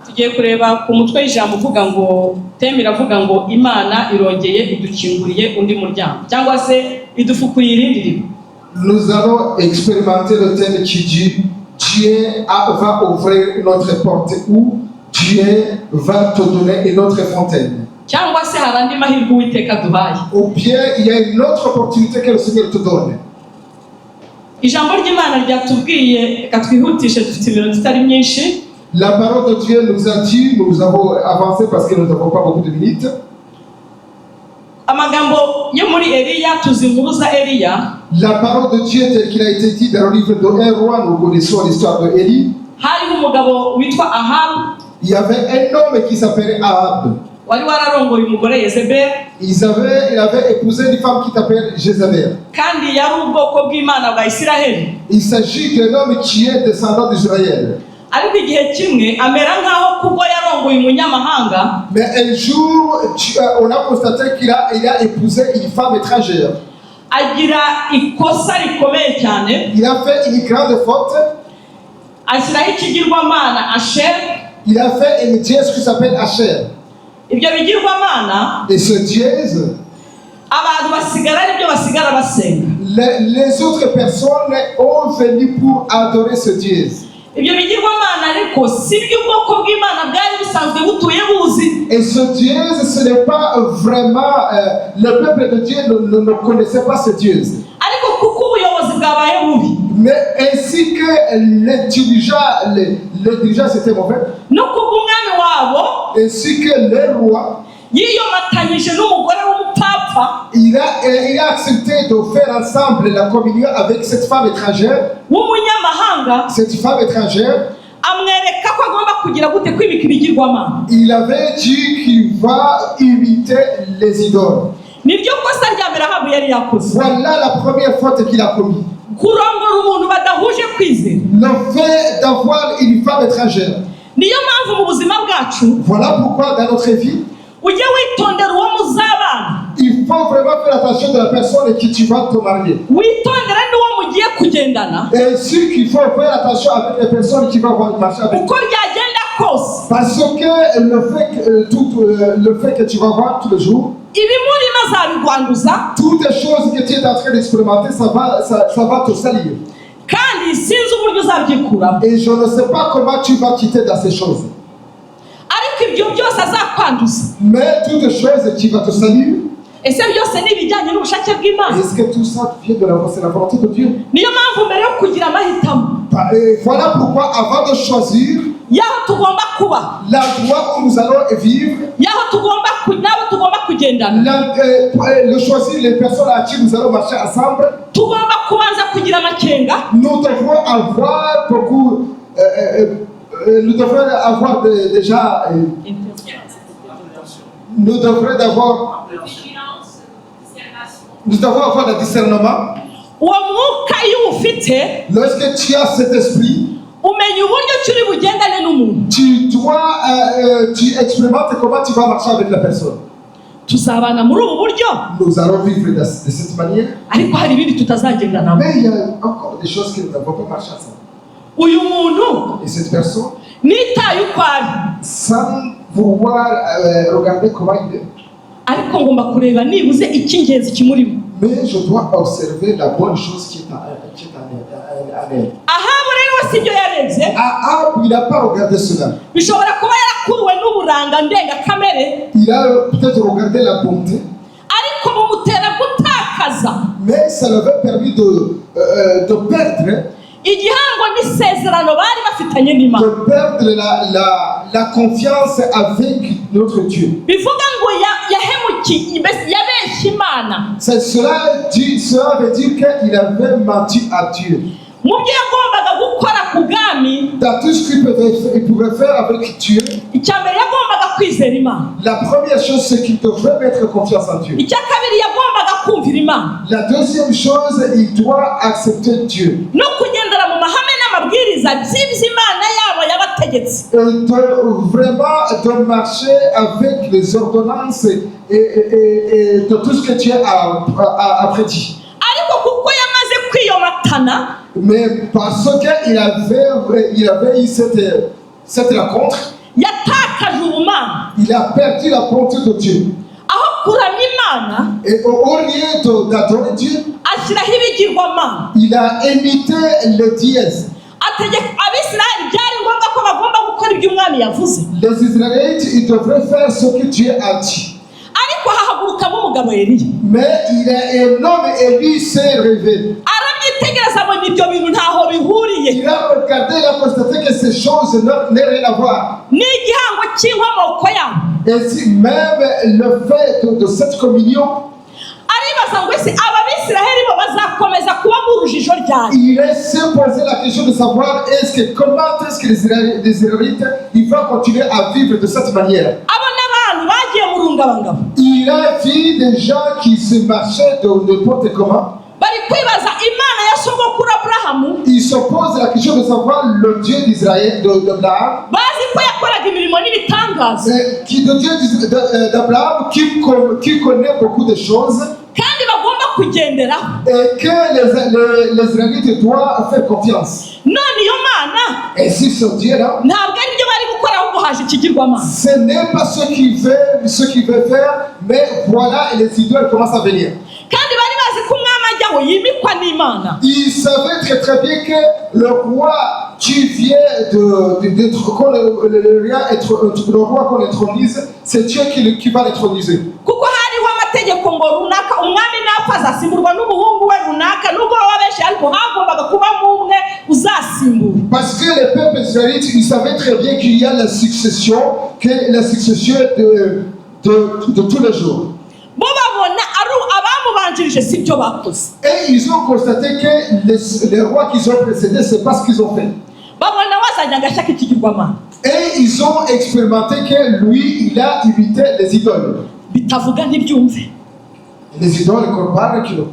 Tugiye kureba ku mutwe w'ijambo uvuga ngo, teme iravuga ngo Imana irongeye idukinguriye undi muryango, cyangwa se idufukuriye irindi riba. Nous allons expérimenter le thème qui dit Dieu va ouvrir notre porte, ou Dieu va te donner une autre fontaine. Cyangwa se hari andi mahirwe Uwiteka duhaye. Ou bien il y a une autre opportunité que le Seigneur te donne. Ijambo ry'Imana ryatubwiye, katwihutishe dufite iminota itari myinshi. La parole de Dieu nous a dit, nous avons avancé parce que nous n'avons pas beaucoup de minutes. amagambo yo muri Eliya tuzimuruza Eliya. La parole de Dieu telle qu'il a été dit dans le livre de 1 roi, nous connaissons l'histoire de Élie. Hari umugabo witwa Ahabu. Il y avait un homme qui s'appelait Ahab. Wari wararongoye umugore Yezebeli. Il avait épousé une femme qui s'appelle Jézabel. Kandi yari ubwoko bw'Imana bwa Isiraheli. Il s'agit d'un homme qui est descendant d'Israël. Ariko igihe kimwe amera nkaho kubwo yarongoye umunyamahanga. Mais un jour, on a constaté qu'il a épousé une femme étrangère. Agira ikosa rikomeye cyane. Il a fait une grande faute. Ashyiraho ikigirwamana Asher. Il a fait une dièse qui s'appelle Asher. Ibyo bigirwamana. Et ce dièse, abantu basigara aribyo basigara basenga. les autres personnes ont venu pour adorer ce dièse. Ibyo bigirwamana ariko si byo ubwoko bw'Imana bwari busanzwe butuye buzi. Et ce dièse, ce n'est pas vraiment le peuple de Dieu ne connaissait pas ce dièse. Ariko kuko ubuyobozi bwabaye bubi. Mais ainsi que les dirigeants c'était mauvais. No kubw'umwami wabo. Ainsi que les rois. Yiyomatanyije n'umugore w'umupfapfa. Il a accepté de faire ensemble la communion avec cette femme étrangère. W'umunyamahanga. Cette femme étrangère. Amwereka ko agomba kugira gute kwibika ibigirwamana. Il avait dit qu'il va imiter les idoles. Nibyo kosa rya mbere Ahabu yari yakoze. Voilà la première faute qu'il a commis. Kurongora umuntu badahuje kwizera. Le fait d'avoir une femme étrangère. Niyo mpamvu mu buzima bwacu. Voilà pourquoi dans notre vie, ujye witondera uwo muzabana. il faut vraiment faire attention de la personne avec qui tu vas te marier. Witondera n'uwo mugiye kugendana. Ainsi qu'il faut faire attention avec les personnes qui vont marcher avec. Uko byagenda kose. Parce que le fait que tu vas voir tous les jours, ibimurimo azabigwanduza. toutes les choses que tu es en train d'expérimenter, ça va te salir. Kandi sinzi uburyo uzabyikuramo. Et je ne sais pas comment tu vas quitter dans ces choses. Ariko ibyo byose azakwanduza. Mais toutes les choses qui vont te salir. Ese byose ni ibijyanye n'ubushake bw'Imana. Est-ce que tout ça vient de la volonté de Dieu? Niyo mpamvu mbere yo kugira amahitamo. Voilà pourquoi avant de choisir yaho tugomba kuba, l'endroit où nous allons vivre, yaho tugomba kugendana, le choisir les personnes à qui nous allons marcher ensemble, tugomba kubanza kugira amakenga. Nous devrons avoir beaucoup nous devrons avoir déjà nous devons avoir le discernement. Uwo mwuka iyo ufite, lorsque tu as cet esprit, umenya uburyo turi bugendane n'umuntu. Tu expérimentes comment tu vas marcher avec la personne. Tuzabana muri ubu buryo. Nous allons vivre de cette manière. Ariko hari ibindi tutazagendana. Mais il y a encore des choses qui ne vont pas marcher ensemble. Uyu muntu, et cette personne, nitaye uko ari, sans vouloir regarder comment il est, ariko ngomba kureba nibuze icy'ingenzi kimurimo. mais je dois observer la bonne chose qui est en elle. Ahabu rero si byo yarebye. Ahab, il n'a pas regardé cela. Bishobora kuba yarakuruwe n'uburanga ndengakamere. Il a peut-être regardé la bonté. Ariko bumutera gutakaza. Mais ça lui avait permis de perdre. Igihango n'isezerano bari bafitanye n'Imana. De perdre la confiance avec notre Dieu. Bivuga ngo yabeshye Imana. Cela veut dire qu'il avait menti à Dieu. Mu byo yagombaga gukora ku bwami, dans tout ce qu'il pouvait faire avec Dieu, icya mbere yagombaga kwizera Imana. La première chose, c'est qu'il devrait mettre confiance en Dieu. Icya kabiri yagombaga kumvira Imana. La deuxième chose, il doit accepter Dieu. No kugendera mu mahame n'amabwiriza by'Imana yabo yabategetse. Vraiment de marcher avec les ordonnances et de tout ce que Dieu a prédit. Ariko kuko yamaze kwiyomatana, mais parce qu'il avait eu cette rencontre, yatakaje ubumana. Il a perdu la bonté de Dieu. Aho kuramya Imana, et au lieu d'adorer Dieu, ashyiraho ibigirwamana. Il a imité le dièse. Ategeka Abisirayeli byari ngombwa ko bagomba gukora ibyo umwami yavuze. Les Israélites, ils devraient faire ce que Dieu a dit. Ariko hahagurukamo umugabo Eliya. Mais il est un homme et lui s'est révélé. Aramyitegereza abona ibyo bintu ntaho bihuriye. Il a regardé regardé, il a constaté que ces choses n'ont rien à voir. n'igihango cy'inkomoko yabo. Et si même le fait de cette communion, Aribaza ngo ese ababisiraheli bo bazakomeza kuba mu rujijo ryari? il s'est posé la question de savoir comment est-ce que les Israélites ils vont continuer à vivre de cette manière. Abo n'abantu bagiye mu rungabangabo. Il a vu des gens qui se marchaient de n'importe comment. Bari kwibaza Imana ya sogokuru Aburahamu. Il se pose la question de savoir le Dieu d'Israël, d'Abraham, Bazi ko yakoraga imirimo n'ibitangaza. Le Dieu d'Abraham qui connaît beaucoup de choses. Kandi bagomba kugenderaho. Et que les Israélites doivent faire confiance. None iyo Mana Et si ce Dieu-là, ntabwo ari byo bari gukora ahubwo haje ikigirwamana. ce n'est pas ce qu'il veut faire, mais voilà, et les idoles commencent à venir. Kandi bari bazi ko umwami ajyaho yimikwa n'Imana. Il savait très très bien que le roi qui vient le roi qu'on intronise, c'est Dieu qui va l'introniser. Kuko hariho amategeko ngo runaka umwami napfa azasimburwa n'umuhungu we runaka nubwo baba benshi ariko hagombaga kubamo umwe uzasimbura. Parce que les peuples israélites, ils savaient très bien qu'il y a la succession de tous les jours. Bo babona ari abamubanjirije si byo bakoze. Et ils ont constaté que les rois qu'ils ont précédés, c'est pas ce qu'ils ont fait. Babona wazanye agashya k'ikigirwamana. Et ils ont expérimenté que lui, il a imité les idoles. Bitavuga ntibyumve. Les idoles qu'on parle, qui ne le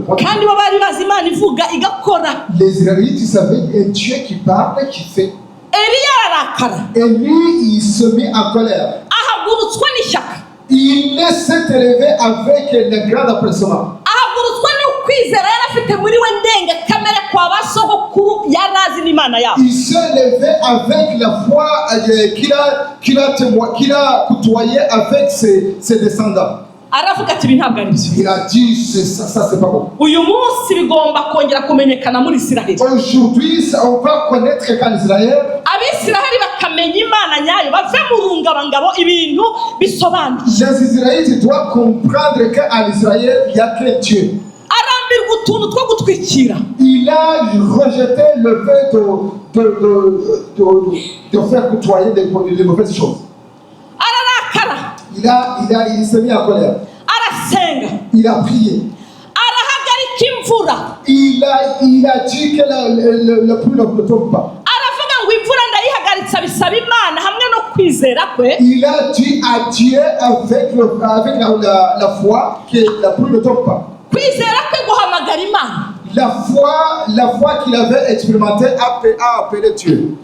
prennent. Kandi bo bari bazi Imana ivuga igakora. Les Israélites, ils savaient un Dieu qui parle, qui fait. Eliya ararakara. Et lui, il se met en colère. Ahagurutswa n'ishyaka. Il s'est élevé avec le grand empressement. Ahagurutswa no kwizera yari afite muri we ndengakamere kwa basogokuru yari azi n'Imana yabo. Il s'est levé avec la foi qu'il a côtoyé avec ses descendants. Aravuga ati ntabwo ari byo. Il a dit ça c'est pas bon. Uyu munsi bigomba kongera kumenyekana muri Isiraheli. Aujourd'hui, on va connaître qu'en Israël, Abisiraheli bakamenya Imana nyayo bave mu rungabangabo ibintu bisobanutse. les Israélites doivent comprendre qu'en Israël, il n'y a qu'un Dieu. Arambirwa utuntu two gutwikira. Il a rejeté le fait de faire côtoyer des mauvaises choses. Ararakara. Il s'est mis en colère. Arasenga. Il a prié. Arahagarika imvura. Il a dit que la pluie ne tombe pas. Aravuga ngo imvura ndayihagaritsa bisaba Imana hamwe no kwizera kwe. Il a dit à Dieu avec la foi que la pluie ne tombe pas. Kwizera kwe guhamagara Imana. La foi qu'il avait expérimentée a appelé Dieu.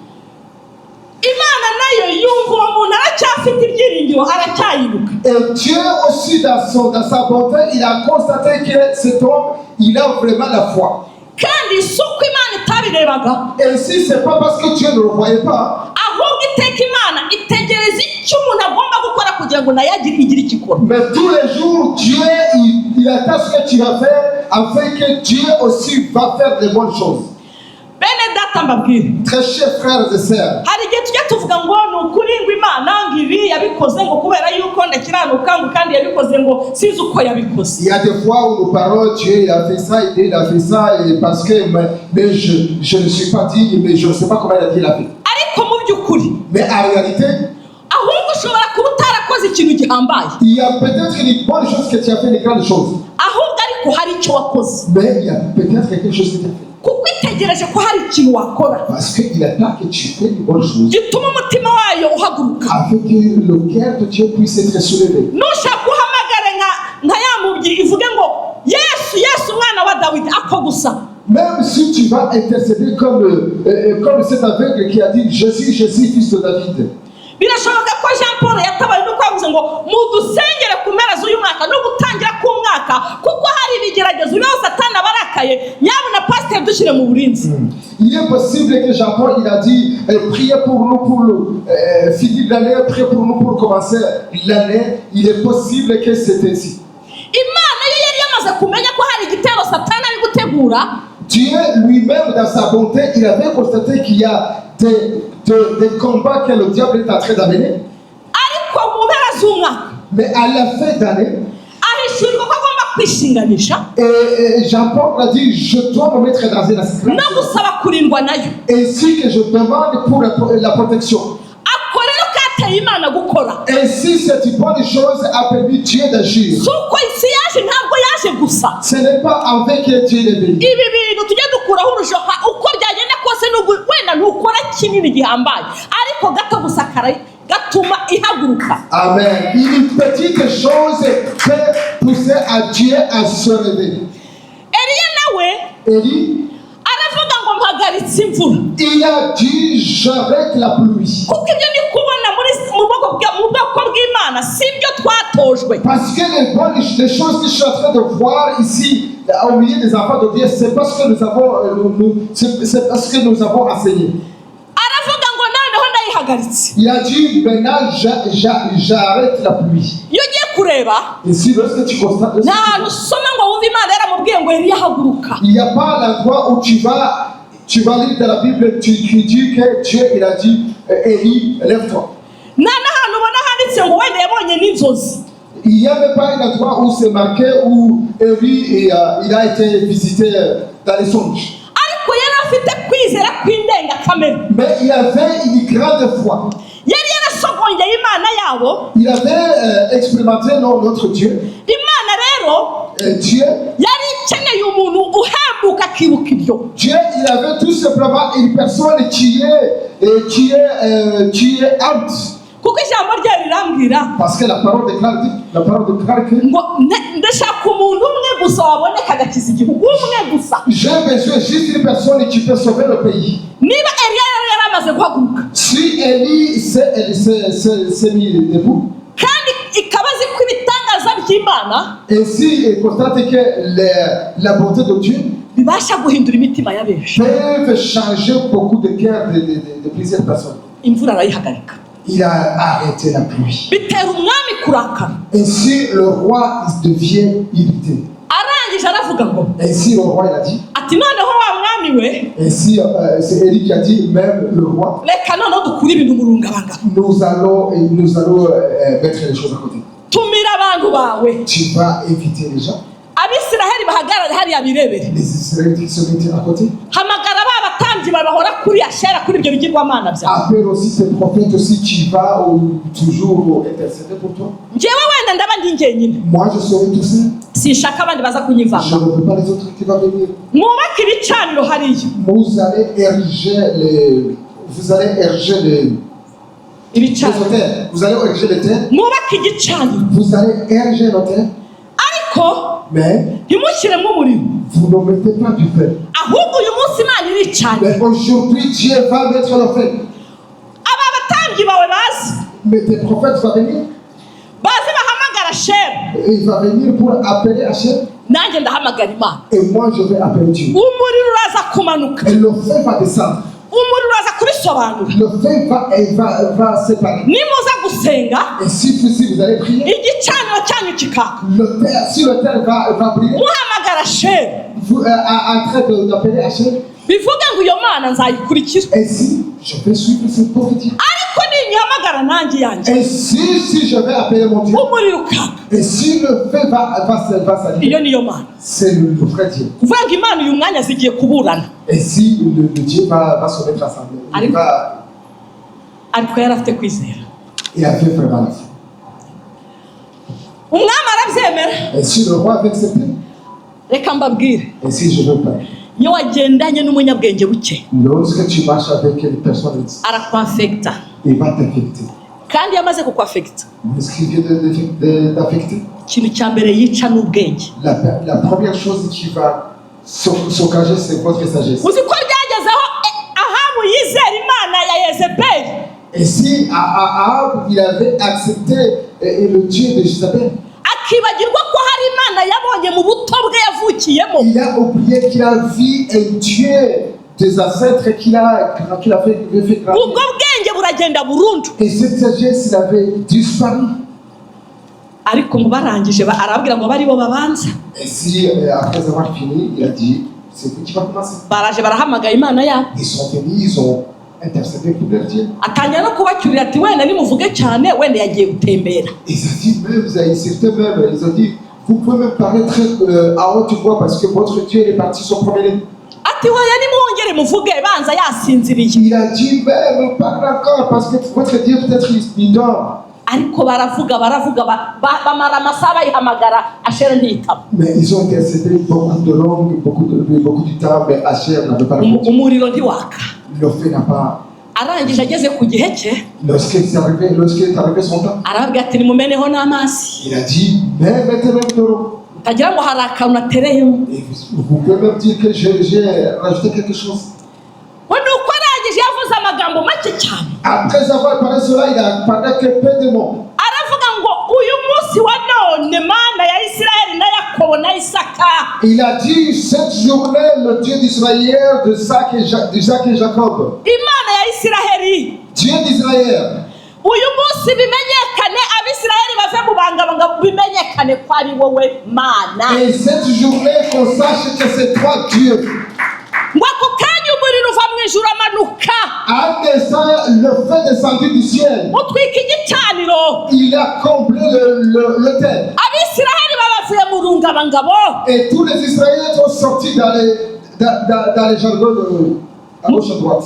Imana nayo yumva uwo muntu aracyafite ibyiringiro aracyayibuka. Et Dieu aussi dans sa bonté, il a constaté que cet homme, il a vraiment la foi. Kandi si uko Imana itabirebaga. Et si c'est pas parce que Dieu ne le voyait pas, Ahubwo iteka Imana itegereza icyo umuntu agomba gukora kugira ngo nayo igire icyo ikora. mais tous les jours, Dieu, il attend ce que tu vas faire afin que Dieu aussi va faire de bonnes choses. Bene data mbabwire. Très chers frères et sœurs, Hari igihe tujya tuvuga ngo ni ukuri ngo Imana ngo ibi yabikoze ngo kubera yuko ndakiranuka ngo kandi yabikoze ngo sinzi uko yabikoze. il y a des fois où nous parlons, Dieu il a fait ça, il a fait ça, et parce que mais je ne suis pas dit, mais je ne sais pas comment il a fait. Ariko mu by'ukuri Mais en réalité, ahubwo ushobora kuba utarakoze ikintu gihambaye. il y a peut-être une bonne chose que tu as fait, des grandes choses. Ahubwo ariko hari icyo wakoze. Mais il y a peut-être quelque chose que tu as fait. Kuko itegereje ko hari ikintu wakora. Parce qu'il attend que tu fais une bonne chose. Gituma umutima wayo uhaguruka. Afin que le cœur de Dieu puisse être soulevé. Nushaka uhamagare nka ya mubyi ivuge ngo Yesu umwana wa Dawidi ako gusa. Même si tu vas intercéder comme cet aveugle qui a dit Jésus, fils de David. Birashoboka ko Jean Paul yatabaye no kwavuze ngo mudusengere ku mpera z'uyu mwaka no gutangira ku mwaka kuko hari ibigeragezo bibaho Satani abarakaye nyabuna pasteur dushyire mu burinzi. Il est possible que Jean-Paul il a dit priez pour nous pour finir l'année, priez pour nous pour commencer l'année. Il est possible que c'était ainsi. Imana yo yari yamaze kumenya ko hari igitero Satani ari gutegura. Dieu lui-même dans sa bonté, il avait constaté qu'il y a des combats que le diable est en train d'amener. Ariko mu mpera z'umwaka Mais à la fin d'année, ahishurirwa ko agomba kwishinganisha Et Jean-Paul a dit, je dois me mettre dans une esclave. no gusaba kurindwa nayo. Ainsi que je demande pour la protection. Ako rero kateye Imana gukora. Ainsi, cette bonne chose a permis Dieu d'agir. Suko isi yaje ntabwo yaje gusa. Ce n'est pas avec Dieu est venu. Ibi bintu tujye dukuraho urushoka uko byagenda kose wenda ntukora kinini gihambaye ariko gato gusa gatuma ihaguruka. Amen. Une petite chose peut pousser à Dieu à se réveiller. Eliya nawe Élie, aravuga ngo mpagaritse imvura. il a dit, j'arrête la pluie. Kuko ibyo ni kubona mu bwoko bw'Imana si byo twatojwe. Parce que les choses que je suis en train de voir ici, au milieu des enfants de Dieu, c'est parce que nous avons enseigné. Aravuga ngo noneho ndayihagaritse. Il a dit, maintenant j'arrête la pluie. Iyo ugiye kureba Et si lorsque tu constates, nta hantu usoma ngo wumve Imana yaramubwiye ngo Eliya haguruka. il n'y a pas l'endroit où tu vas lire dans la Bible, tu dis que Dieu il a dit, Élie, lève-toi. Nta n'ahantu ubona handitse ngo wenda yabonye n'inzozi. Il n'y a même pas un endroit où c'est marqué où Élie il a été visité dans les songes. Ariko yari afite kwizera kw'indengakamere. Mais il avait une grande foi. Yari yarasogongeye Imana yabo. Il avait expérimenté notre Dieu. Imana rero Dieu, yari ikeneye umuntu uhembuka akibuka ibyo. Dieu, il avait tout simplement une personne qui est apte. Kuko ijambo rye rirambwira Parce que la parole déclare que ngo ndashaka umuntu umwe gusa waboneka agakiza igihugu umwe gusa. j'ai besoin juste une personne qui peut sauver le pays. Niba Eliya yari amaze guhaguruka Si Élie s'est mis debout, kandi ikaba azi ko ibitangaza by'Imana ainsi il constate que la bonté de Dieu bibasha guhindura imitima ya benshi, peut changer beaucoup de cœurs de plusieurs personnes. imvura arayihagarika. Il a arrêté la pluie. Bitera umwami kurakara. Ainsi le roi devient irrité. Arangije aravuga ngo Ainsi le roi il a dit. ati noneho wa mwami we Ainsi c'est Élie qui a dit, même le roi, reka noneho dukure ibintu mu rungabangabo. nous allons mettre les choses à côté. Tumira abantu bawe Tu vas éviter les gens. Abisiraheli bahagarare hariya birebere. Les Israélites qui se mettent à côté. Hamagara ba batanzi bahora kuri Ashera kuri ibyo bigirwamana byawe. Appelle aussi ces prophètes aussi, tu vas toujours intercéder pour toi. Njyewe wenda ndaba ndi njyenyine, Moi je serai tout seul. sinshaka abandi baza Je kunyivanga. ne veux pas les autres qui vont venir. Mwubake ibicaniro hariya. Vous allez ériger les Ibicaniro. hôtels. Vous allez ériger les terres. Mwubake igicaniro. Vous allez ériger l'hôtel. Ariko Mais ntimushyiremo umuriro. vous ne mettez pas du feu. Ahubwo uyu munsi Imana iricanira. Mais aujourd'hui Dieu va mettre le feu. Aba batangi bawe bazi. Mais tes prophètes vont venir. Bazi bahamagara Ashera. Il va venir pour appeler Hachem. Nanjye ndahamagara Imana. Et moi je vais appeler Dieu. Umuriro uraza kumanuka. Et le feu va descendre. Umuriro uraza kubisobanura. Le feu va séparer. Nimuza gusenga Et si vous allez prier, igicaniro cyanyu kikaka. si le terre va briller, Muhamagara Ashera. vous en train d'appeler Hachem. Bivuga ngo iyo Mana nzayikurikira. Et si je vais suivre cette prophétie. Ariko ninyihamagara nanjye yanjye. Et si je vais appeler mon Dieu. Umuriro ukaka. Et si le feu va s'allumer, Iyo niyo Mana. c'est le vrai Dieu. Kuvuga ngo Imana uyu mwanya zigiye kuburana. Et si le Dieu va se mettre ensemble, il va Ariko yari afite kwizera. et avait vraiment la foi. Umwami arabyemera. Et si le roi avait accepté, Reka mbabwire. et si je veux pas, Iyo wagendanye n'umunyabwenge buke lorsque tu marches avec une personne, arakwafekita. il va t'affecter. Kandi iyo amaze kukwafekita Ce qui vient d'affecter, ikintu cya mbere yica n'ubwenge. la première chose qui va s'occager, c'est votre sagesse. Uzi ko byagezeho Ahabu yizera Imana ya Yezebeli. Et si Ahab, il avait accepté le Dieu de Jézabel, Akibagirwa ko hari Imana yabonye mu buto bwe yavukiyemo. il a oublié qu'il a vu un Dieu des ancêtres qu'il a fait grandir. Ubwo bwenge buragenda burundu. Et cette sagesse, il avait disparu. Ariko ngo barangije arabwira ngo bari bo babanza. Et si, après avoir fini, il a dit, c'est vous qui va commencer. Baraje barahamagara Imana yabo. Ils sont venus, ils ont intercédé pour leur Dieu. Atangira no kubacyurira ati wenda nimuvuge cyane wenda yagiye gutembera. Ils ont dit même, certains même, ils ont dit, Vous pouvez même parler très à haute voix parce que votre Dieu est parti son premier. ati hoya nimwongere muvuge banza yasinziriye. Il a dit, mais parle encore parce que votre Dieu peut-être il dort. ariko baravuga bamara amasaha bayihamagara Ashera ntiyitaba. Mais ils ont intercédé beaucoup de longues, beaucoup de temps, mais Asher n'avait pas répondu. Umuriro ntiwaka. Le feu n'a pas. arangije ageze ku gihe cye Lorsqu'il est arrivé son temps, arabwira ati nimumeneho n'amazi. il a dit, mais mettez même de l'eau. utagira ngo hari akantu atereyemo. Et vous pouvez même dire que j'ai rajouté quelque chose. we nuko arangije yavuze amagambo make cyane. Après avoir parlé cela, il a parlé que peu de mots. aravuga ngo uyu munsi wa none mana ya Isirayeli na Yakobo na Isaka. Il a dit, cette journée, le Dieu d'Israël, d'Isaac et Jacob. imana ya Isirayeli. Dieu d'Israël. uyu munsi bimenyekane Abisirayeli bave mu bangabanga bimenyekane ko ari wowe mana. Et cette journée, qu'on sache que c'est toi Dieu. ngo ako kanya umuriro uva mu ijuru amanuka En descend, le feu descendu du ciel. utwika igicaniro. Il a comblé le terre. Abisirayeli babavuye mu rungabangabo. Et tous les Israéliens sont sortis dans les jardins à gauche à droite.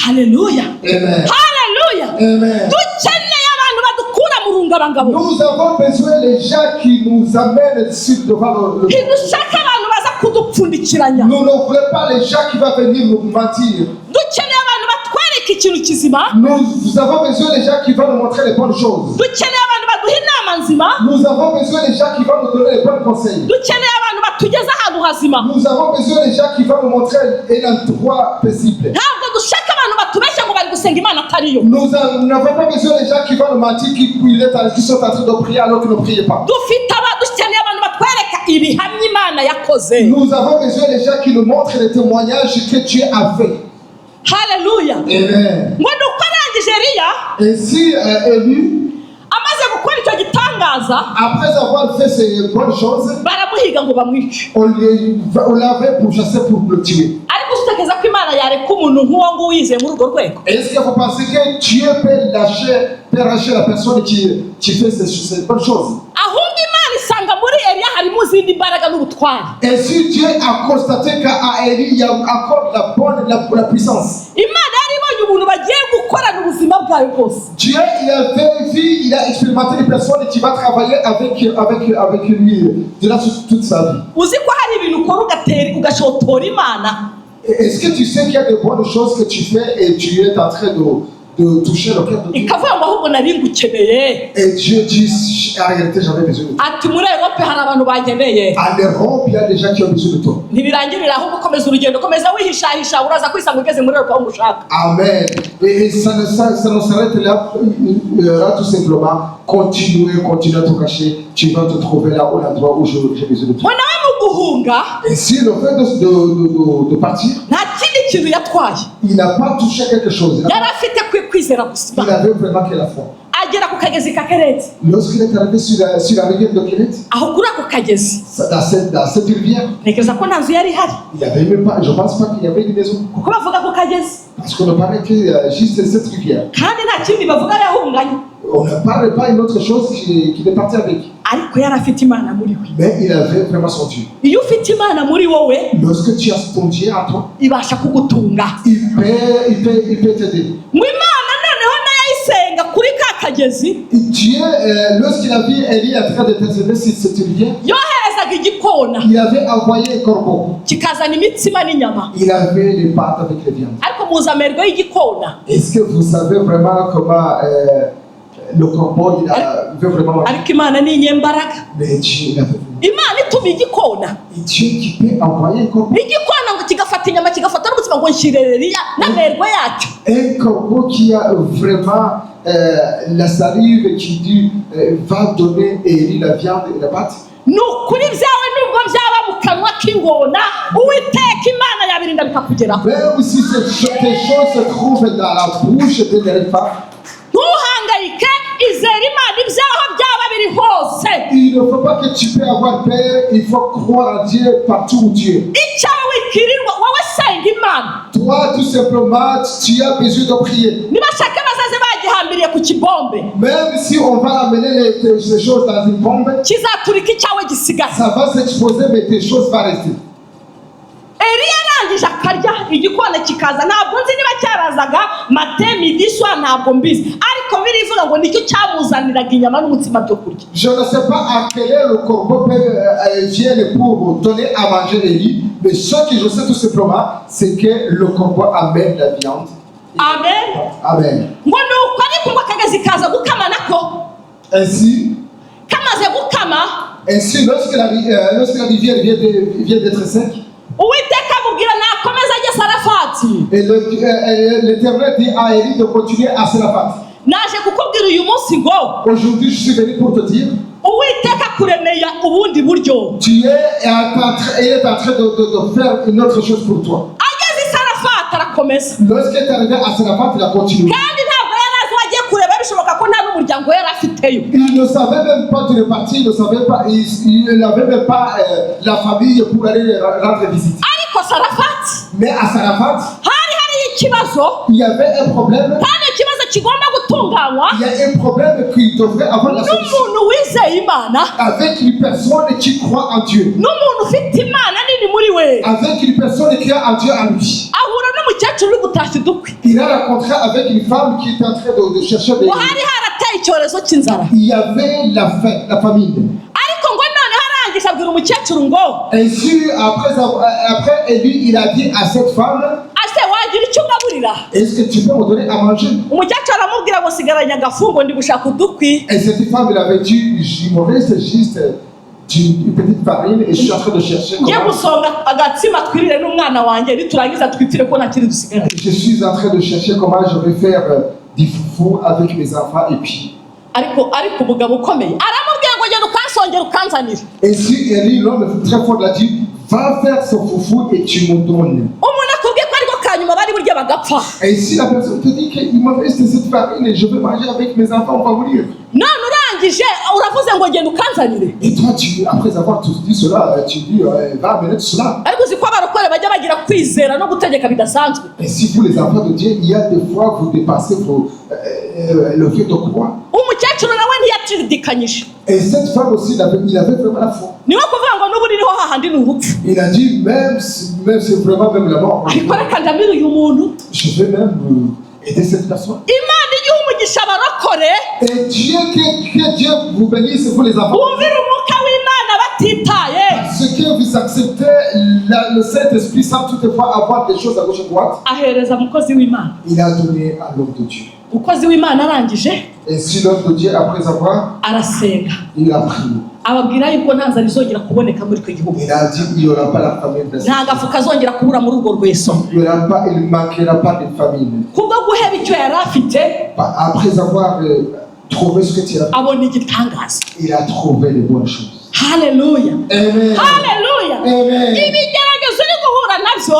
Haleluya. Amen. Haleluya. Amen. dukeneye abantu badukura mu rungabangabo. Nous avons besoin des gens qui nous amènent devant le. ntidushaka abantu baza kudupfundikiranya. Nous ne voulons pas les gens qui vont venir nous mentir. dukeneye abantu batwereka ikintu kizima. Nous avons besoin des gens qui vont nous montrer les bonnes choses. dukeneye abantu baduha inama nzima. Nous avons besoin des gens qui vont nous donner les bons conseils. dukeneye abantu batugeza ahantu hazima. Nous avons besoin des gens qui vont nous montrer un endroit paisible. ntabwo dushaka abantu batubeshya ngo bari gusenga Imana atariyo. Nous n'avons pas besoin des gens qui vont nous mentir, qui sont en train de prier alors qu'ils ne prient pas. dukeneye abantu batwereka ibihamya Imana yakoze. Nous avons besoin des gens qui nous montrent les témoignages que Dieu a fait. Haleluya. Amen. ngo nuko arangije Eliya Ainsi, Élie, amaze gukora icyo gitangaza après avoir fait ces bonnes choses, baramuhiga ngo bamwice. on l'avait pourchassé pour le tuer. ariko utekereza ko Imana yareka umuntu nk'uwo nguwo yizeye muri urwo rwego? Est-ce que vous pensez que Dieu peut lâcher la personne qui fait ces bonnes choses? ahubwo Imana isanga muri Eliya harimo izindi mbaraga n'ubutwari. Et si Dieu a constaté qu'à Élie, il y a encore la puissance. Imana yari ibonye ubuntu bagiye gukorana ubuzima bwayo bwose. Dieu, il avait vu, il a expérimenté les personnes qui vont travailler avec lui durant toute sa vie. uzi ko hari ibintu ukora ugashotora Imana. Est-ce que tu sais qu'il y a de bonnes choses que tu fais et tu es en train de toucher le cœur de Dieu? ikavuga ngo ahubwo nari ngukeneye. Et Dieu dit, en réalité, j'avais besoin de toi. ati muri Europe hari abantu bankeneye. En Europe, il y a des gens qui ont besoin de toi. ntibirangirira ahubwo komeza urugendo, komeza wihishahisha uraza kwisanga ugeze muri Europe aho ushaka. Amen. Et ça ne s'arrête là tout simplement. Continue à te cacher. Tu vas te trouver là au endroit où j'ai besoin de toi. ngo nawe mu guhunga Et si le fait de partir, nta kindi kintu yatwaye. il n'a pas touché quelque chose. yari afite kwizera gusa. Il avait vraiment que la foi. agera ku kagezi ka Kereti. Lorsqu'il est arrivé sur la rivière de Kéret, aho kuri ako kagezi dans cette rivière, ntekereza ko nta nzu yari ihari, il n'y avait même pas, je ne pense pas qu'il y avait une maison. kuko bavuga ko kagezi Parce qu'on ne parlait que juste cette rivière. kandi nta kindi bavuga yahunganye. On ne parlait pas une autre chose qu'il est parti avec. ariko yari afite Imana muri we. Mais il avait vraiment son Dieu. iyo ufite Imana muri wowe Lorsque tu as ton Dieu en toi, ibasha kugutunga. il peut t'aider. ngo Imana noneho nayayisenga kuri ka kagezi Dieu, lorsqu'il a vu Élie en train de t'intercéder sur cette rivière, yoherezaga igikona il avait envoyé un corbeau. kikazana imitsima n'inyama. Il avait les pâtes avec les viandes. ariko muzi amerwe y'igikona. Est-ce que vous savez vraiment comment le corbeau, il veut vraiment... ariko Imana ni inyembaraga. Mais Dieu, il avait voulu. Imana ituma igikona. Et Dieu qui peut envoyer un corbeau. igikona ngo kigafata inyama kigafata n'umutsima ngo nshyire Eliya n'amerwe yacyo. Un corbeau qui a vraiment la salive qui dit va donner Élie la viande et la pâte. ni ukuri byawe nubwo byaba mu kanwa k'ingona Uwiteka Imana yabirinda bikakugeraho. Même si ces choses se trouvent dans la bouche de l'éléphant, ntuhangayike, izere Imana ibyaho byaba biri hose. il ne faut pas que tu peux avoir peur, il faut croire en Dieu partout où tu es. icyawe wikirirwa wowe senga Imana. Toi, tout simplement, tu as besoin de prier. nibashaka bazaze bagihambiriye tugiye ku kibombe Même si on va amener ces choses dans une bombe, kizaturika icyawe gisigara. ça va s'exposer, mais tes choses vont rester. Eliya arangije akarya igikona kikaza. Ntabwo nzi niba cyarazaga mate midi soir, ntabwo mbizi, ariko birivuga ngo nicyo cyamuzaniraga inyama n'umutsima byo kurya. Je ne sais pas à quel est le corbeau vienne pour donner à manger Élie, mais ce que je sais tout simplement, c'est que le corbeau amène la viande. Amen. Amen. Ngo nuko ariko ngo akagezi kaza gukama nako. Ainsi, Kamaze gukama, lorsque la rivière vient d'être sec, Uwiteka amubwira nakomeza ajye Sarafati. et l'Éternel dit à Élie de continuer à Saraphat. Naje kukubwira uyu munsi ngo Aujourd'hui, je suis venu pour te dire, Uwiteka kuremeye ubundi buryo. il est en train de faire une autre chose pour toi. Ageze Sarafati arakomeza. Lorsqu'il est arrivé à Saraphat, il a continué. Kandi ntabwo yari azi agiye kureba, bishoboka ko nta n'umuryango yari afiteyo. Il ne savait même pas de repartir, il ne savait pas, il n'avait même pas la famille pour aller rendre visite. Ariko Sarafati Mais à Saraphat, hari ikibazo, il y avait un problème. kandi ikibazo kigomba gutunganywa Il y a un problème qui devrait avoir la solution n'umuntu wizeye Imana, avec une personne qui croit en Dieu, n'umuntu ufite Imana nini muri we. avec une personne qui a en Dieu en lui. Ahura n'umukecuru uri gutashya udukwi. Il a rencontré avec une femme qui était en train de chercher des... Ngo hari harateye icyorezo cy'inzara, Il y avait la faim, la famine. ariko ngo none harangije abwira umukecuru ngo Ainsi, après Élie, il a dit à cette femme, ase wagira icyo ugaburira. est-ce que tu peux me donner à manger? Umukecuru aramubwira ngo sigaranye agafungo ndi gushaka udukwi. Et cette femme, elle avait dit, il me reste juste une petite farine et je suis en train de chercher. Ngiye gusonga agatsima twirire n'umwana wanjye, niturangiza twitire ko nta kindi dusigaye. Je suis en train de chercher comment je vais faire du foufou avec mes enfants et puis. ariko umugabo ukomeye aramubwira ngo genda ukansongera ukanzanira. Ainsi, Élie, l'homme très fort, l'a dit, va faire ce foufou et tu me donnes. Umuntu akubwiye ko ariko kanyuma bari burya bagapfa. Et si la personne te dit qu'il me reste cette farine et je vais manger avec mes enfants, on va mourir. None urangije uravuze ngo genda ukanzanire. Et toi, après avoir tout dit cela, tu dis, va amener cela. Ariko uzi ko abarokore bajya bagira kwizera no gutegeka bidasanzwe. Et si vous, les enfants de Dieu, il y a des fois, vous dépassez le fait de croire. Umukecuru nawe ntiyatidikanyije. Et cette femme aussi, il avait vraiment la foi. Niho kuvuga ngo n'ubu niho hahandi ni urupfu. Il a dit, même c'est vraiment même la mort. Ariko reka ndamire uyu muntu. Je vais même aider cette personne. Imana igihe umugisha abarokore. Et Dieu, que Dieu vous bénisse, vous les enfants. Bumvira umwuka w'Imana batitaye. Parce que vous acceptez le Saint-Esprit sans toutefois avoir des choses à gauche et à droite. Ahereza umukozi w'Imana. Il a donné à l'homme de Dieu. Umukozi w'Imana arangije Et si l'homme de Dieu, après avoir, arasenga. il a prié. Ababwira yuko nta nzara izongera kuboneka muri icyo gihugu. Il a dit qu'il n'y aura pas la famine. Nta gafu kazongera kubura muri urwo rweso. Il ne manquera pas de famine. Kubwo guheba icyo yari afite, Après avoir trouvé ce que tu as fait, abona igitangaza. il a trouvé les bonnes choses. Haleluya. Amen. Haleluya. Amen. Ibigeragezo uri guhura nabyo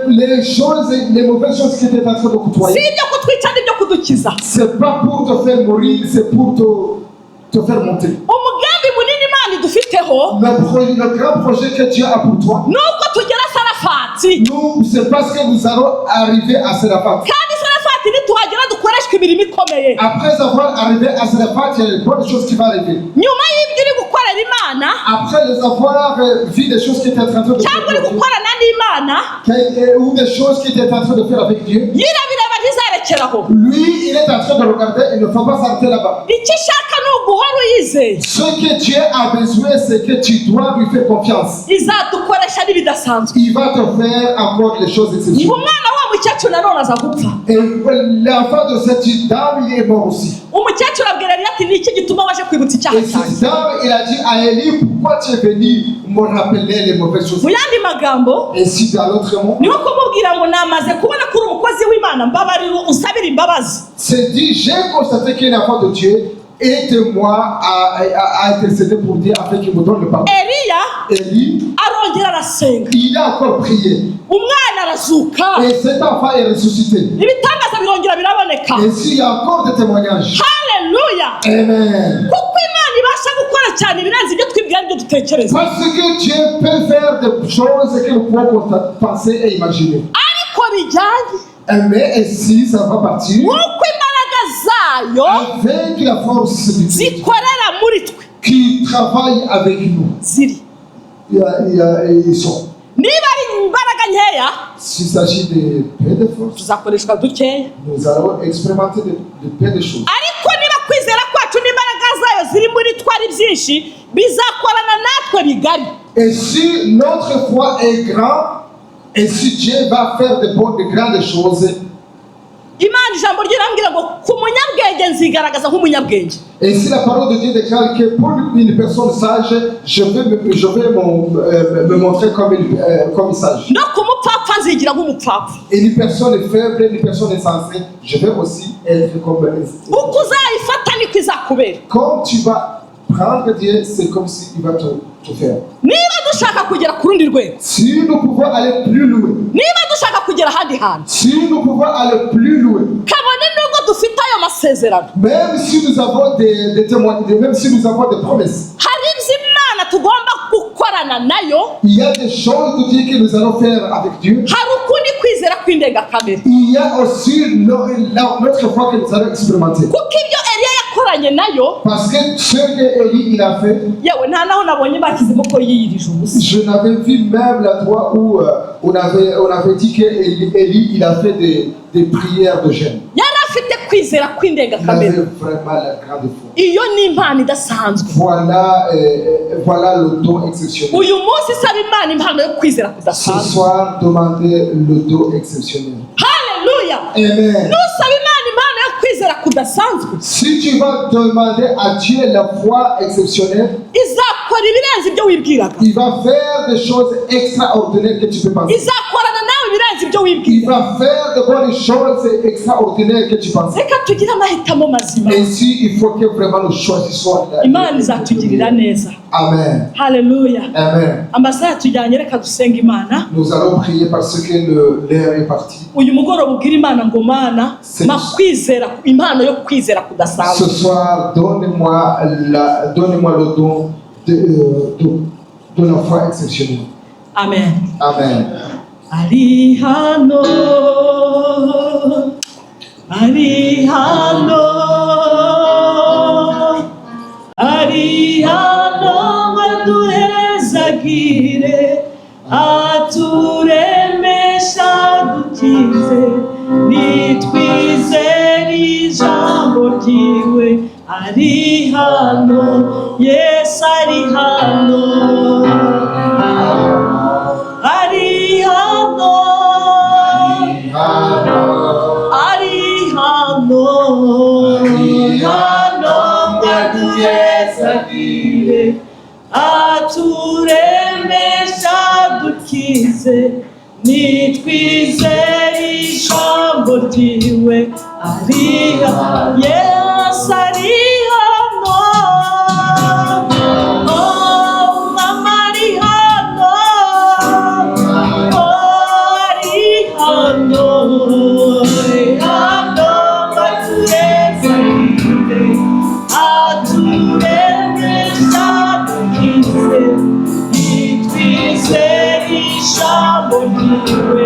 Les choses, les mauvaises choses qui étaient en train de si côtoyer, ibyo kutwica n'ibyo kudukiza. c'est pas pour te faire mourir, c'est pour te faire monter. Umugambi munini Imana idufiteho Le grand projet que Dieu a pour toi, nuko tugera Sarafati. nous, c'est parce que nous allons arriver à Saraphat. Kandi Sarafati nituhagera dukoreshwa imirimo ikomeye. Après avoir arrivé à Saraphat, il y a des bonnes choses qui vont arriver. Nyuma y'ibyo uri gukorera Imana Après les avoir vu des choses qui étaient en train de cyangwa uri faire gukorana n'Imana, ou des choses qu'il était en train de faire avec Dieu, yirabireba ntizarekeraho. lui, il est en train de regarder, il ne faut pas s'arrêter là-bas. Icyo ishaka ni uguhora uyizeye. Ce que Dieu a besoin, c'est que tu dois lui faire confiance. Izadukoresha n'ibidasanzwe. Il va te faire encore les choses exceptionnelles. Umwana wa mukecuru nanone aza gupfa. Et l'enfant de cette dame, il est mort aussi. Umukecuru abwira Eliya ati ni iki gituma waje kwibutsa icyaha Et cette cyanjye. dame, il a dit à Élie, pourquoi tu es venu me rappeler les mauvaises choses? Mu yandi magambo Et si dans l'autre mot, niho kumubwira ngo namaze kubona ko uri umukozi w'Imana, mbabarira usabire imbabazi. c'est dit, j'ai constaté qu'il est un enfant de Dieu, aide-moi à intercéder pour Dieu afin qu'il me donne le pardon. Eliya Élie, arongera arasenga, il a encore prié. umwana arazuka, Et cet enfant est ressuscité. ibitangaza birongera biraboneka. Et s'il y a encore des témoignages, Haleluya. Amen. Kuko Imana ibasha gukora cyane ibirenze ibyo twibwira n'ibyo dutekereza. Parce que Dieu peut faire des choses que nous pouvons penser et imaginer. Ariko bijyanye Mais et si ça va partir, nk'uko imbaraga zayo avec la force de Dieu zikorera muri twe qui travaille avec nous. ziri. Ils sont. Niba ari imbaraga nkeya S'il s'agit de peu de force, tuzakoreshwa dukeya, nous allons expérimenter de peu de choses. ariko niba kwizera kwacu n'imbaraga zayo ziri muri twe ari byinshi bizakorana natwe bigari. Et si notre foi est grande, et si Dieu va faire de grandes choses, Imana ijambo ryirambwira ngo ku munyabwenge nzigaragaza nk'umunyabwenge. et si la parole de Dieu déclare que pour une personne sage, je vais me montrer comme sage. No ku mupfapfa nzigira nk'umupfapfa. Et une personne faible, une personne insensée, je vais aussi être comme Uko uzayifata niko izakubera. Comme tu vas prendre Dieu, c'est comme s'il va te faire. Niba dushaka kugera ku rundi rwego, Si nous pouvons aller plus loin, niba dushaka kugera ahandi hantu, si nous pouvons aller plus loin, kabone nubwo dufite ayo masezerano, même si nous avons des témoignages, même si nous avons des promesses, hari ibyo Imana tugomba gukorana nayo, il y a des choses de Dieu que nous allons faire avec Dieu. hari ukundi kwizera kw'indengakamere. Il y a aussi notre foi que nous allons expérimenter. Kuko ibyo Eliya yakoranye nayo, Parce que ce que Élie il a fait, yewe nta naho nabonye bakizemo ko yiyirije ubusa. je n'avais vu même l'endroit où on avait dit que Élie il a fait des prières de jeûne. Yari afite kwizera Il kw'indengakamere. avait vraiment la grande foi. Iyo ni impano idasanzwe. Voilà le don exceptionnel. Uyu munsi saba Imana impano yo kwizera Ce kudasanzwe. soir, demandez le don exceptionnel. Haleluya. Amen. Nusaba Imana impano yo kwizera kudasanzwe, Si tu vas demander à Dieu la foi exceptionnelle, izakora ibirenze ibyo wibwiraga. il va faire des choses extraordinaires que tu peux penser. Izakorana nawe ibirenze ibyo Il wibwira. va faire de bonnes choses extraordinaires que tu penses. Reka tugire amahitamo mazima. Ainsi, il faut que vraiment nous choisissions. Imana izatugirira neza. Amen. Haleluya. Amen. Amasaha yatujyanye, reka dusenga Imana. Nous allons prier parce que l'air est parti. Uyu mugoroba ubwira Imana ngo Mana ma kwizera, impano yo kwizera Ce kudasanzwe. soir, donnez-moi le don de la foi exceptionnelle. Amen. Amen. Ari hano, ari hano, ari hano aduhezagire, aturemesha dukize, nitwizere ijambo ryiwe. Ari hano, Yesu ari hano, ari hano, ari hano, hano aduhezagire, aturemesha dukize, nitwizere ijambo ryiwe. Ari hano, Yesu ari hano, oh mama ari hano, oh ari hano, hano aturezagire, aturemesha dukize, nitwizere ijambo ryiwe.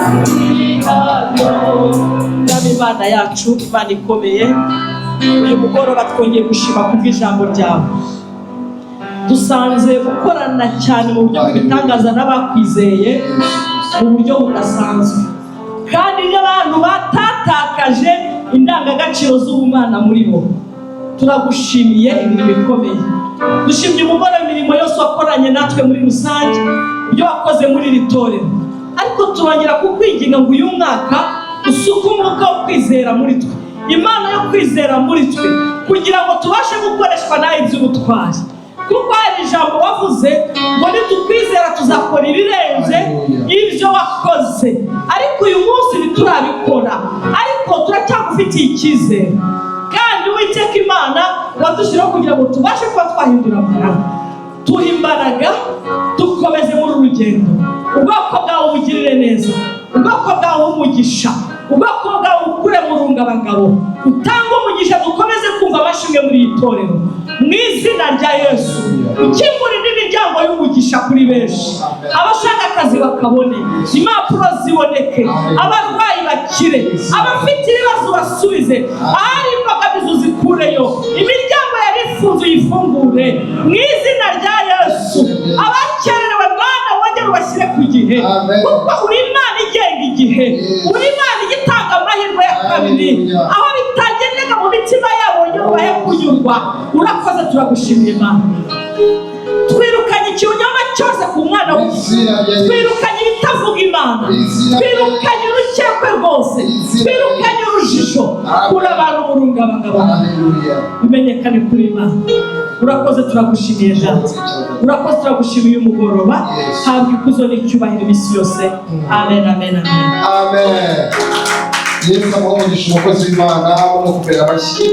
Ari hano. Imana yacu, Imana ikomeye, uyu mugoroba twongeye gushima kubw'ijambo ryawe. Dusanze gukorana cyane mu buryo bw'ibitangaza n'abakwizeye mu buryo budasanzwe, kandi iyo abantu batatakaje indangagaciro z'ubumana muri bo. Turagushimiye imirimo ikomeye, dushimye umugoroba imirimo yose wakoranye natwe muri rusange, ibyo wakoze muri iri torero, ariko turongera kukwinginga ngo uyu mwaka usuke umwuka wo kwizera muri twe, impano yo kwizera muri twe, kugira ngo tubashe gukoreshwa nawe iby'ubutwari. Kuko hari ijambo wavuze ngo nitukwizera tuzakora ibirenze ibyo wakoze, ariko uyu munsi ntiturabikora, ariko turacyagufitiye icyizere. Kandi Uwiteka Imana wadushyiraho kugira ngo tubashe kuba twahindura amaraga. Tuha imbaraga, dukomeze muri uru rugendo. Ubwoko bwawe ubugirire neza, ubwoko bwawe umugisha, ubwoko bwawe ukure mu rungabangabo, utange umugisha, dukomeze kumva amashimwe muri iyi torero, mu izina rya Yesu. Ukingurire imiryango y'umugisha kuri benshi, abashaka akazi kabone, impapuro ziboneke, abarwayi bakire, abafite ibibazo basubize, ahari imbogamizi uzikureyo, imiryango yari ifunze uyifungure mu izina rya Yesu. Abakererewe Mana wongere ubashyire ku gihe, kuko uri Imana igenga igihe, uri Imana igitanga amahirwe ya kabiri, aho bitagendaga mu mitima yabo wongere ubahe kunyurwa. Urakoze, turagushimiye Mana. Twirukanye ikinyoma cyose ku mwana we, twirukanye ibitavuga Imana, twirukanye urukekwe rwose, twirukanye urujijo, kuri abantu burungabangaba bimenyekane kuri Imana. Urakoze, turagushimiye Data, urakoze, turagushimiye umugoroba. Habwa ikuzo n'icyubahiro iminsi yose. Amen, amen, amen, amen. Yesu amuha umugisha umukozi w'Imana, amukubera amashyi.